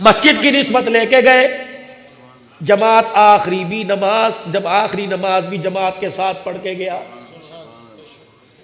مسجد کی نسبت لے کے گئے، جماعت آخری بھی نماز، جب آخری نماز بھی جماعت کے ساتھ پڑھ کے گیا۔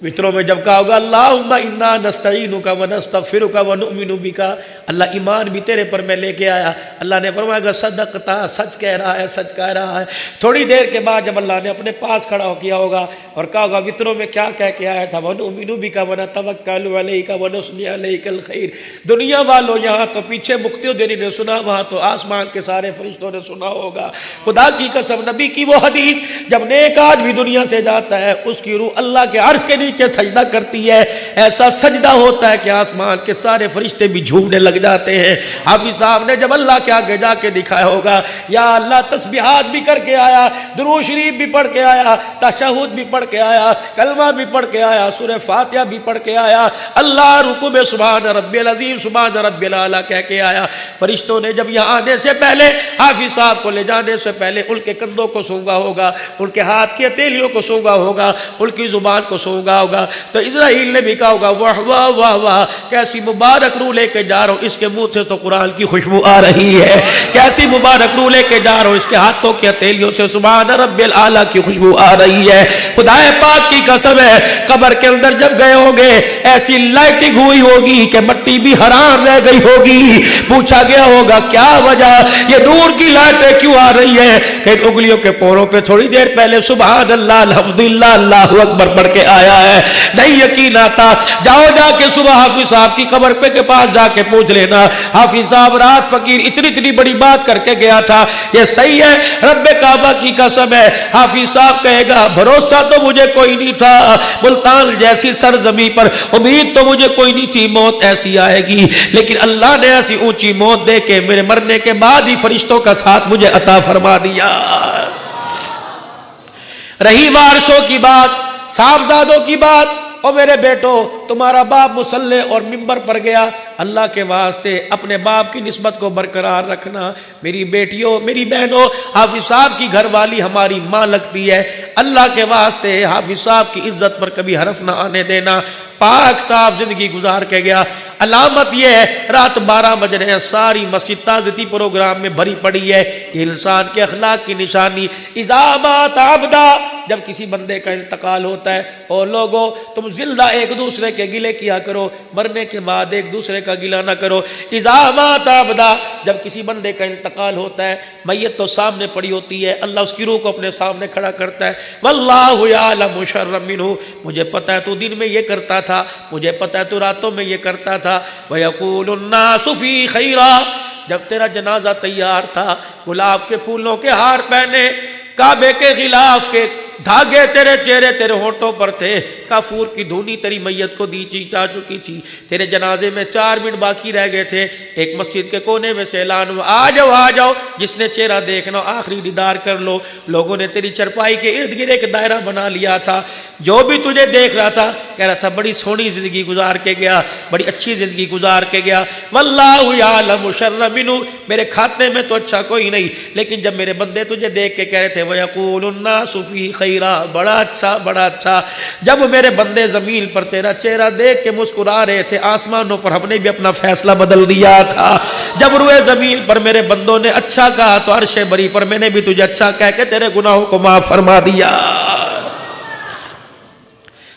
وطروں میں جب کہا ہوگا اللہم انا نستعینک ونستغفرک ونؤمن بک، اللہ ایمان بھی تیرے پر میں لے کے آیا، اللہ نے فرمایا کہ صدقتا، سچ کہہ رہا ہے، سچ کہہ رہا ہے۔ تھوڑی دیر کے بعد جب اللہ نے اپنے پاس کھڑا کیا ہوگا اور کہا ہوگا وطروں میں کیا کہہ کے آیا تھا، ونؤمن بک ونتوکل علیک ونثنی علیک الخیر۔ دنیا والوں یہاں تو پیچھے مقتدی الدین نے سنا، وہاں تو آسمان کے سارے فرشتوں نے سنا ہوگا۔ خدا کی قسم، نبی کی وہ حدیث، جب نیک آدمی دنیا سے جاتا ہے اس کی روح اللہ کے عرش کے نیچے سجدہ کرتی ہے، ایسا سجدہ ہوتا ہے کہ آسمان کے سارے فرشتے بھی جھومنے لگ جاتے ہیں۔ حافظ صاحب نے جب اللہ کے آگے جا کے دکھایا ہوگا یا اللہ تسبیحات بھی کر کے آیا، درود شریف بھی پڑھ کے آیا، تشہد بھی پڑھ کے آیا، کلمہ بھی پڑھ کے آیا، سورہ فاتحہ بھی پڑھ کے آیا، اللہ رکوع میں سبحان ربی العظیم سبحان ربی الاعلیٰ کہہ کے آیا۔ فرشتوں نے جب یہاں آنے سے پہلے، حافظ صاحب کو لے جانے سے پہلے ان کے کندھوں کو سونگا ہوگا، ان کے ہاتھ کی ہتھیلیوں کو سونگا ہوگا، ان کی زبان کو سونگا ہوگا، تو اسرائیل نے بھی کہا ہوگا واہ واہ واہ واہ، کیسی مبارک روح لے کے جا رہا ہوں، اس کے منہ سے تو قرآن کی خوشبو آ رہی ہے، کیسی مبارک روح لے کے جا رہا ہوں، اس کے ہاتھوں کی ہتھیلیوں سے سبحان ربی الاعلیٰ کی خوشبو آ رہی ہے۔ خدا پاک کی قسم ہے، قبر کے اندر جب گئے ہوں گے ایسی لائٹنگ ہوئی ہوگی کہ مٹی بھی حیران رہ گئی ہوگی، پوچھا گیا ہوگا کیا وجہ، یہ نور کی لائٹیں کیوں آ رہی ہے؟ کہ انگلیوں کے پوروں پہ تھوڑی دیر پہلے سبحان اللہ الحمدللہ اللہ اکبر پڑھ کے آیا ہے، نہیں یقین آتا، جاؤ جا کے صبح حافظ صاحب کی قبر پہ کے پاس جا کے پوچھ لینا، حافظ صاحب رات فقیر اتنی بڑی بات کر کے گیا تھا، یہ صحیح ہے؟ رب کعبہ کی قسم ہے، حافظ صاحب کہے گا بھروسہ تو مجھے کوئی نہیں تھا، ملتان جیسی سرزمین پر امید تو مجھے کوئی نہیں تھی موت ایسی آئے گی، لیکن اللہ نے ایسی اونچی موت دے کے میرے مرنے کے بعد ہی فرشتوں کا ساتھ مجھے عطا فرما دیا۔ رہی وارثوں کی بات، صاحبزادوں کی بات، او میرے بیٹو تمہارا باپ مصلی اور منبر پر گیا، اللہ کے واسطے اپنے باپ کی نسبت کو برقرار رکھنا۔ میری بیٹیوں، میری بہنوں، حافظ صاحب کی گھر والی ہماری ماں لگتی ہے، اللہ کے واسطے حافظ صاحب کی عزت پر کبھی حرف نہ آنے دینا۔ پاک صاحب زندگی گزار کے گیا، علامت یہ ہے رات 12 بج رہے ہیں، ساری مسجد تعزیتی پروگرام میں بھری پڑی ہے، یہ انسان کے اخلاق کی نشانی۔ اذا مات عبدا، جب کسی بندے کا انتقال ہوتا ہے، اور لوگوں تم زندہ ایک دوسرے کے گلے کیا کرو، مرنے کے بعد ایک دوسرے کا گلہ نہ کرو۔ اذا مات عبدا، جب کسی بندے کا انتقال ہوتا ہے، میت تو سامنے پڑی ہوتی ہے، اللہ اس کی روح کو اپنے سامنے کھڑا کرتا ہے، واللہ یعلم شر منہ، مجھے پتہ ہے تو دن میں یہ کرتا تھا، مجھے پتہ ہے تو راتوں میں یہ کرتا تھا، وَيَقُولُ النَّاسُ فِي خَيْرًا، جب تیرا جنازہ تیار تھا، گلاب کے پھولوں کے ہار پہنے، کعبے کے غلاف کے دھاگے تیرے چہرے تیرے ہونٹوں پر تھے، کافور کی دھونی تیری میت کو دی جا چکی تھی، تیرے جنازے میں 4 منٹ باقی رہ گئے تھے، ایک مسجد کے کونے میں سے اعلان ہوا آ جاؤ آ جاؤ، جس نے چہرہ دیکھنا آخری دیدار کر لو۔ لوگوں نے تیری چرپائی کے ارد گرد ایک دائرہ بنا لیا تھا، جو بھی تجھے دیکھ رہا تھا کہہ رہا تھا بڑی سونی زندگی گزار کے گیا، بڑی اچھی زندگی گزار کے گیا، واللہ یعلم شر منہ، میرے کھاتے میں تو اچھا کوئی نہیں، لیکن جب میرے بندے تجھے دیکھ کے کہہ رہے تھے وَيَقُولُ النَّاسُ فِي خَيْرًا، بڑا اچھا بڑا اچھا، جب میرے بندے زمین پر تیرا چہرہ دیکھ کے مسکرا رہے تھے، آسمانوں پر ہم نے بھی اپنا فیصلہ بدل دیا تھا، جب روئے زمین پر میرے بندوں نے اچھا کہا تو عرش بری پر میں نے بھی تجھے اچھا کہہ کے تیرے گناہوں کو معاف فرما دیا۔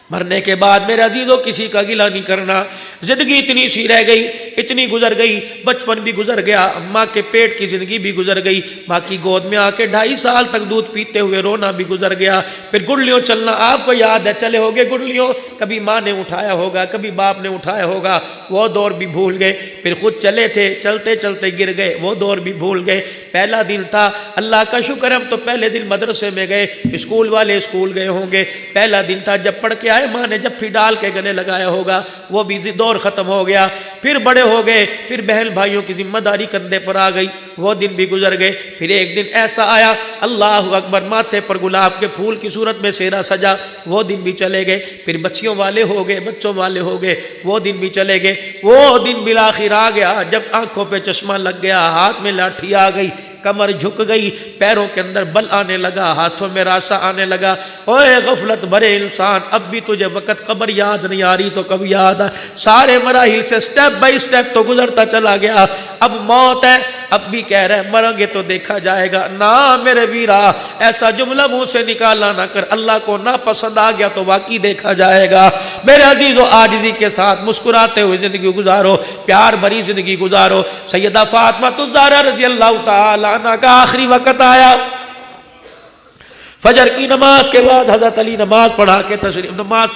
مرنے کے بعد میرے عزیزوں کسی کا گلہ نہیں کرنا، زندگی اتنی سی رہ گئی، اتنی گزر گئی، بچپن بھی گزر گیا، ماں کے پیٹ کی زندگی بھی گزر گئی، ماں کی گود میں آ کے 2.5 سال تک دودھ پیتے ہوئے رونا بھی گزر گیا، پھر گڑلیوں چلنا آپ کو یاد ہے، چلے ہوگے گڑلیوں، کبھی ماں نے اٹھایا ہوگا، کبھی باپ نے اٹھایا ہوگا، وہ دور بھی بھول گئے، پھر خود چلے تھے، چلتے چلتے گر گئے، وہ دور بھی بھول گئے۔ پہلا دن تھا، اللہ کا شکر ہم تو پہلے دن مدرسے میں گئے، اسکول والے اسکول گئے ہوں گے، پہلا دن تھا جب پڑھ کے آئے، ماں نے جب پھر ڈال کے گلے لگایا ہوگا، وہ بھی دور ختم ہو گیا، پھر بڑے ہو گئے، پھر بہن بھائیوں کی ذمہ داری کندھے پر آ گئی، وہ دن بھی گزر گئے. پھر ایک دن ایسا آیا اللہ اکبر ماتھے پر گلاب کے پھول کی صورت میں سیرا سجا, وہ دن بھی چلے گئے. پھر بچیوں والے ہو گئے, بچوں والے ہو گئے, وہ دن بھی چلے گئے. وہ دن بالآخر آ گیا جب آنکھوں پہ چشمہ لگ گیا, ہاتھ میں لاٹھی آ گئی, کمر جھک گئی, پیروں کے اندر بل آنے لگا, ہاتھوں میں راسا آنے لگا. اوے غفلت بھرے انسان, اب بھی تجھے وقت خبر یاد نہیں آ رہی تو کب یاد آئے. سارے مراحل سے سٹیپ بائی سٹیپ تو گزرتا چلا گیا. اب موت ہے, اب بھی کہہ رہے ہیں مریں گے تو دیکھا جائے گا. نہ میرے ویرا ایسا جملہ منہ سے نکالا نہ کر, اللہ کو نہ پسند آ گیا تو واقعی دیکھا جائے گا. میرے عزیزو عاجزی کے ساتھ مسکراتے ہوئے زندگی گزارو, پیار بھری زندگی گزارو. سیدہ فاطمہ الزہرا رضی اللہ تعالی عنہ کا آخری وقت آیا. فجر کی نماز کے بعد حضرت علی نماز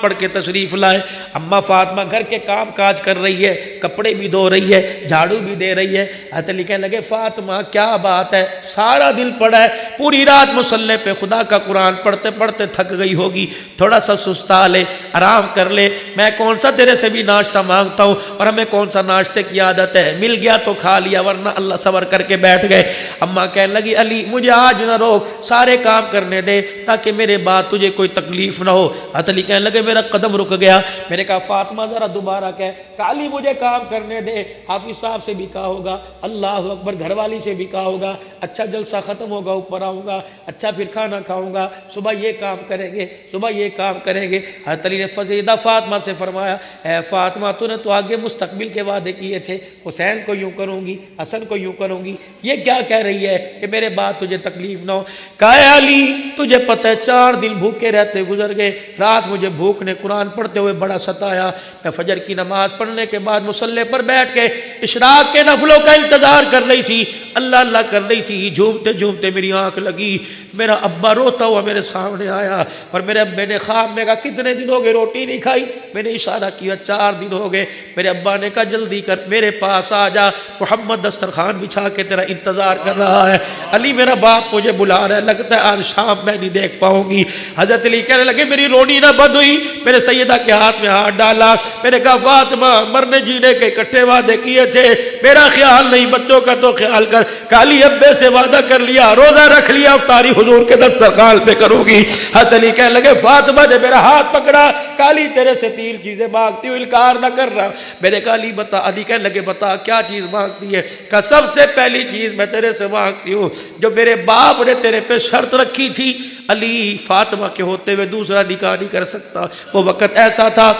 پڑھ کے تشریف لائے. اما فاطمہ گھر کے کام کاج کر رہی ہے, کپڑے بھی دھو رہی ہے, جھاڑو بھی دے رہی ہے. حضرت علی کہنے لگے فاطمہ کیا بات ہے, سارا دل پڑا ہے, پوری رات مصلی پہ خدا کا قرآن پڑھتے پڑھتے تھک گئی ہوگی, تھوڑا سا سستا لے, آرام کر لے. میں کون سا تیرے سے بھی ناشتہ مانگتا ہوں, اور ہمیں کون سا ناشتے کی عادت ہے, مل گیا تو کھا لیا ورنہ اللہ صبر کر کے بیٹھ گئے. اما کہنے لگی علی مجھے آج نہ روک, سارے کام کرنے دے تاکہ میرے بعد تجھے کوئی تکلیف نہ ہو. حضرت علی کہنے لگے میرا قدم رک گیا. میں نے کہا فاطمہ ذرا دوبارہ کہہ, علی مجھے کام کرنے دے. حافظ صاحب سے بھی کہا ہوگا, اللہ اکبر, گھر والی سے بھی کہا ہوگا, اچھا جلسہ ختم ہوگا اوپر آؤں گا, اچھا پھر کھانا کھاؤں گا, صبح یہ کام کریں گے, صبح یہ کام کریں گے. حضرت علی نے فزیدہ فاطمہ سے فرمایا اے فاطمہ تو نے تو آگے مستقبل کے وعدے کیے تھے, حسین کو یوں کروں گی, حسن کو یوں کروں گی, یہ کیا کہہ رہی ہے کہ میرے بعد تجھے تکلیف نہ ہو. کہا علی تجھے پتہ ہے 4 دن بھوکے رہتے گزر گئے, رات مجھے بھوک نے قرآن پڑھتے ہوئے بڑا ستایا. میں فجر کی نماز پڑھنے کے بعد مصلی پر بیٹھ کے اشراق کے نفلوں کا انتظار کر رہی تھی, اللہ اللہ کر رہی تھی. جھومتے جھومتے میری آنکھ لگی, میرا ابا روتا ہوا میرے سامنے آیا, اور میرے ابے نے خواب میں کہا کتنے دن ہو گئے روٹی نہیں کھائی. میں نے اشارہ کیا 4 دن ہو گئے. میرے ابا نے کہا جلدی کر میرے پاس آ جا, محمد دسترخوان بچھا کے تیرا انتظار کر رہا ہے. علی میرا باپ مجھے بلا رہا ہے, لگتا ہے آج شام میں نہیں دیکھ پاؤں گی. حضرت علی کہنے لگے میری رونی نہ بند ہوئی. میرے سیدہ کے ہاتھ میں ہاتھ ڈالا. میں نے کہا فاطمہ مرنے جینے کے اکٹھے وعدے کیے تھے, میرا خیال نہیں بچوں کا تو خیال کر. کالی ابے سے وعدہ کر لیا, روزہ رکھ لیا, افطاری حضور کے دسترخوان پہ کروں گی. حضرت علی کہنے لگے فاطمہ نے میرا ہاتھ پکڑا, کالی تیرے سے 3 چیزیں مانگتی ہوں, انکار نہ کر رہا. میں نے کہا علی بتا. علی کہنے لگے بتا کیا چیز مانگتی ہے. کہا سب سے پہلی چیز میں تیرے سے مانگتی ہوں جو میرے باپ نے تیرے پہ شرط رکھی تھی, علی فاطمہ کے ہوتے ہوئے دوسرا نکاح نہیں کر سکتا. وہ وقت ایسا تھا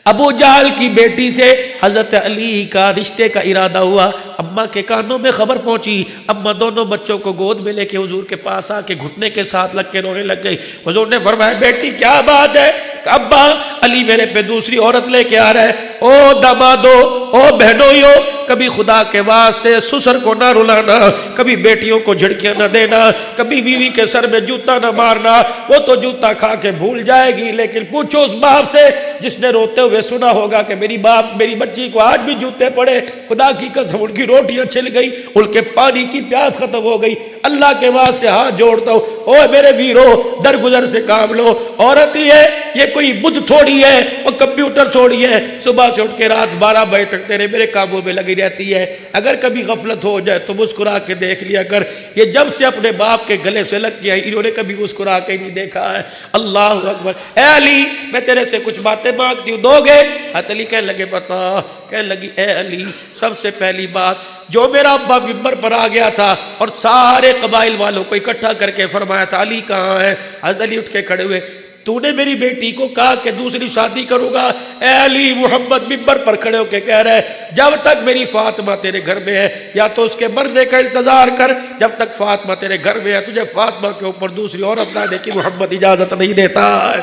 ابو جہل کی بیٹی سے حضرت علی کا رشتے کا ارادہ ہوا. اماں کے کانوں میں خبر پہنچی. اماں دونوں بچوں کو گود میں لے کے حضور کے پاس آ کے گھٹنے کے ساتھ لگ کے رونے لگ گئی. حضور نے فرمایا بیٹی کیا بات ہے؟ ابا علی میرے پہ دوسری عورت لے کے آ رہا ہے. او دامادو, او بہنوئیو, کبھی خدا کے واسطے سسر کو نہ رلانا, کبھی بیٹیوں کو جھڑکیاں نہ دینا, کبھی بیوی کے سر میں جوتا نہ مارنا. وہ تو جوتا کھا کے بھول جائے گی, لیکن پوچھو اس باپ سے جس نے روتے ہوئے سنا ہوگا کہ میری بچی کو آج بھی جوتے پڑے, خدا کی قسم ان کی روٹیاں چھل گئی, ان کے پانی کی پیاس ختم ہو گئی. اللہ کے واسطے ہاتھ جوڑتا ہوں, او میرے ویرو درگزر سے کام لو. عورت ہی ہے, یہ کوئی بدھ تھوڑی ہے, وہ کمپیوٹر تھوڑی ہے, صبح سے اٹھ کے رات 12 بجے تک تیرے میرے کاموں میں لگی رہتی ہے. اگر کبھی غفلت ہو جائے تو مسکرا کے دیکھ لیا کر. یہ جب سے اپنے باپ کے گلے سے لگ گیا انہوں نے کبھی مسکرا کے نہیں دیکھا ہے. اللہ اکبر. اے علی میں تیرے سے کچھ باتیں مانگتی ہوں, دو گے؟ حضرت علی کہنے لگے بتا. کہنے لگی اے علی سب سے پہلی بات, جو میرا ابا ممبر پر آ گیا تھا اور سارے قبائل والوں کو اکٹھا کر کے فرمایا تھا علی کہاں ہے. حضرت علی اٹھ کے کھڑے ہوئے, تو نے میری بیٹی کو کہا کہ دوسری شادی کروں گا. اے علی محمد ممبر پر کھڑے ہو کے کہہ رہے جب تک میری فاطمہ تیرے گھر میں ہے یا تو اس کے مرنے کا انتظار کر, جب تک فاطمہ تیرے گھر میں ہے تجھے فاطمہ کے اوپر دوسری عورت لانے کی محمد اجازت نہیں دیتا ہے.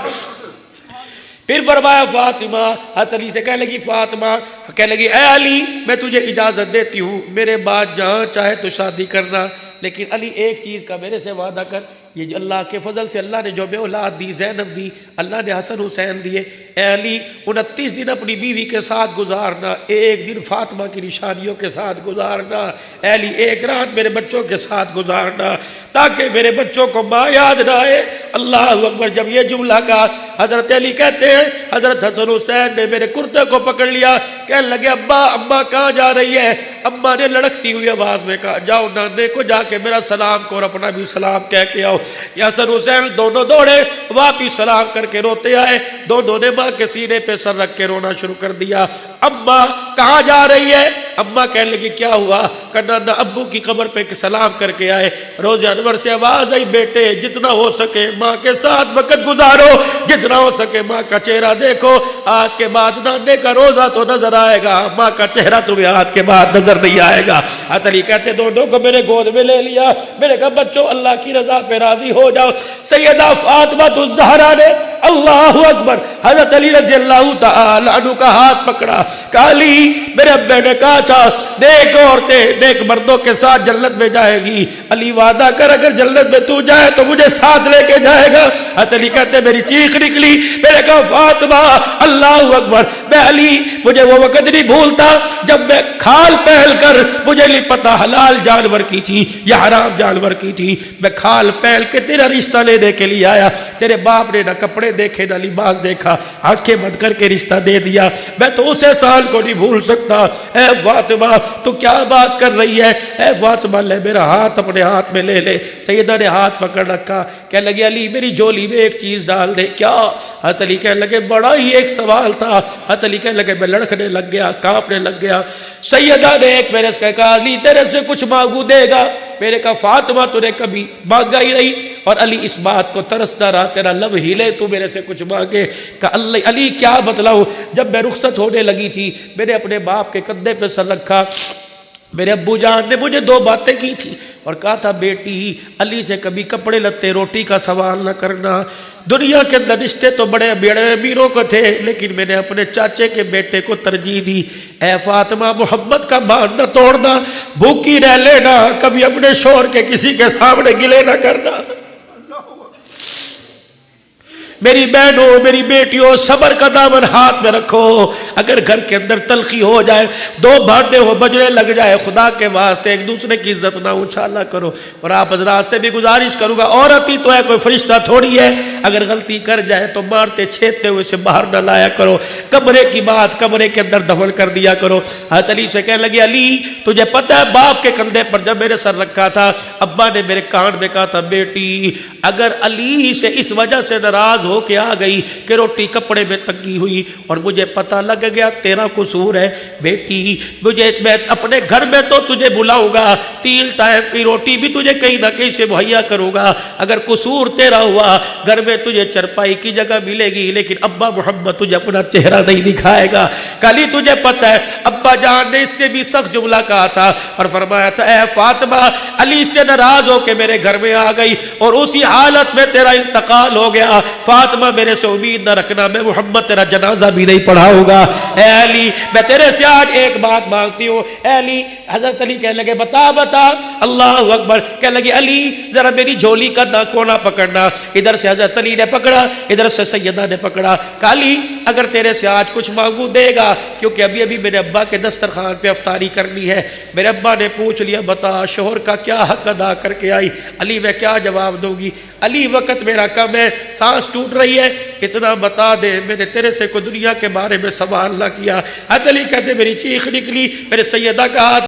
پھر فرمایا فاطمہ. حضرت علی سے کہنے لگی فاطمہ, کہنے لگی اے علی میں تجھے اجازت دیتی ہوں, میرے بعد جہاں چاہے تو شادی کرنا, لیکن علی ایک چیز کا میرے سے وعدہ کر، یہ جو اللہ کے فضل سے اللہ نے جو بے اولاد دی، زینب دی، اللہ نے حسن حسین دیے، اے علی 29 دن اپنی بیوی کے ساتھ گزارنا، ایک دن فاطمہ کی نشانیوں کے ساتھ گزارنا، اے علی ایک رات میرے بچوں کے ساتھ گزارنا، تاکہ میرے بچوں کو ماں یاد نہ آئے۔ اللہ اکبر۔ جب یہ جملہ کہا، حضرت علی کہتے ہیں حضرت حسن حسین نے میرے کرتے کو پکڑ لیا، کہنے لگے ابا اماں کہاں جا رہی ہے؟ اماں نے لڑکتی ہوئی آواز میں کہا جاؤ نانے کو جا کے میرا سلام کو اور اپنا بھی سلام کہہ کے آؤ۔ یا حسن حسین دونوں دوڑے، واپس سلام کر کے روتے آئے، دونوں نے ماں کے سینے پہ سر رکھ کے رونا شروع کر دیا۔ اماں کہاں جا رہی ہے؟ اماں کہنے لگی کیا ہوا؟ کہنا نہ ابو کی قبر پہ سلام کر کے آئے۔ روز انور سے آواز آئی بیٹے جتنا ہو سکے ماں کے ساتھ وقت گزارو، جتنا ہو سکے ماں کا چہرہ دیکھو، آج کے بعد نانے کا روزہ تو نظر آئے گا، ماں کا چہرہ تمہیں آج کے بعد نظر نہیں آئے گا۔ حضرت علی کہتے دونوں کو میرے گود میں لے لیا، میں نے کہا بچوں اللہ کی رضا پہ راضی ہو جاؤ۔ سیدہ فاطمہ الزہرا نے اللہ اکبر حضرت علی رضی اللہ تعالی عنہ کا ہاتھ پکڑا، کہا علی میرے ابے نے کہا تھا نیک عورتیں نیک مردوں کے ساتھ جنت میں جائے گی، علی وعدہ کر اگر جنت میں تو جائے تو مجھے ساتھ لے کے جائے گا۔ حضرت علی کہتے میری چیخ نکلی، میں نے کہا فاطمہ اللہ اکبر، میں علی مجھے وہ وقت نہیں بھولتا جب میں کھال پہل کر، مجھے نہیں پتا حلال جانور کی تھی یا حرام جانور کی تھی، میں کھال پہل کے تیرا رشتہ لینے کے لیے آیا، تیرے باپ نے نہ کپڑے دیکھے نہ لباس دیکھا، آنکھیں بند کر کے رشتہ دے دیا، میں تو اس احسان کو نہیں بھول سکتا۔ اے فاطمہ تو کیا بات کر رہی ہے؟ اے فاطمہ لے میرا ہاتھ اپنے ہاتھ میں لے لے۔ سیدہ نے ہاتھ پکڑ رکھا، کہنے لگے علی میری جولی میں ایک چیز ڈال دے۔ کیا؟ حضرت علی کہنے لگے بڑا ہی ایک سوال تھا۔ حضرت علی کہنے لگے میں لڑکنے لگ گیا، کانپنے لگ گیا۔ سیدہ نے ایک میرے سے کہا علی تیرے سے کچھ مانگو دے گا؟ میں نے کہا فاطمہ تو نے کبھی مانگا ہی نہیں، اور علی اس بات کو ترستا رہا تیرا لب ہلے تو میرے سے کچھ مانگے۔ کہ علی کیا بتلاؤں؟ جب میں رخصت ہونے لگی تھی میں نے اپنے باپ کے کندھے پہ سر رکھا، میرے ابو جان نے مجھے دو باتیں کی تھی اور کہا تھا بیٹی علی سے کبھی کپڑے لتے روٹی کا سوال نہ کرنا، دنیا کے اندر رشتے تو بڑے بڑے امیروں کو تھے لیکن میں نے اپنے چاچے کے بیٹے کو ترجیح دی۔ اے فاطمہ محمد کا مان نہ توڑنا، بھوکی رہ لینا، کبھی اپنے شوہر کے کسی کے سامنے گلے نہ کرنا۔ میری بہنوں میری بیٹیوں صبر کا دامن ہاتھ میں رکھو، اگر گھر کے اندر تلخی ہو جائے، دو بھانڈے ہو بجنے لگ جائے، خدا کے واسطے ایک دوسرے کی عزت نہ اچھالا کرو۔ اور آپ حضرات سے بھی گزارش کروں گا، عورت ہی تو ہے کوئی فرشتہ تھوڑی ہے، اگر غلطی کر جائے تو مارتے چھیدتے ہوئے سے باہر نہ لایا کرو، کمرے کی بات کمرے کے اندر دفن کر دیا کرو۔ حضرت علی سے کہنے لگے علی تجھے پتہ ہے باپ کے کندھے پر جب میرے سر رکھا تھا ابا نے میرے کان میں کہا تھا بیٹی اگر علی سے اس وجہ سے ناراض ہو کے آ گئی کہ روٹی کپڑے میں تنگی ہوئی اور مجھے پتہ لگ گیا تیرا قصور ہے، بیٹی میں اپنے گھر میں تو تجھے بلاؤں گا، 3 ٹائم کی روٹی بھی تجھے کہیں نہ کہیں سے مہیا کروں گا، اگر قصور تیرا ہوا گھر میں تجھے چرپائی کی جگہ ملے گی لیکن ابا محمد تجھے اپنا چہرہ نہیں دکھائے گا۔ کلی تجھے پتہ ہے ابا جان نے اس سے بھی سخت جملہ کہا تھا اور فرمایا تھا اے فاطمہ علی سے ناراض ہو کے میرے گھر میں آ گئی اور اسی حالت میں تیرا انتقال ہو گیا، فاطمہ میرے سے امید نہ رکھنا میں محمد تیرا جنازہ بھی نہیں پڑھاؤں گا۔ اے علی میں تیرے سے آج ایک بات مانگتی ہوں۔ اے علی حضرت علی کہنے لگے بتا بتا، اللہ اکبر، کہنے لگے علی ذرا میری جھولی کا کونا پکڑنا، ادھر سے حضرت علی نے پکڑا ادھر سے سیدہ نے پکڑا، کہا علی اگر تیرے سے آج کچھ مانگوں دے گا، کیونکہ ابھی ابھی میرے ابا کے دسترخوان پہ افطاری کرنی ہے۔ میرے ابا نے پوچھ لیا بتا شوہر کا کیا حق ادا کر کے آئی؟ علی میں کیا جواب دوں گی؟ علی وقت میرا کم ہے، سانس ٹوٹ رہی ہے، اتنا بتا دے میں نے تیرے سے کوئی دنیا کے بارے میں سوال نہ کیا۔ حضرت علی کہتے میری چیخ نکلی، میرے سیدہ کا ہاتھ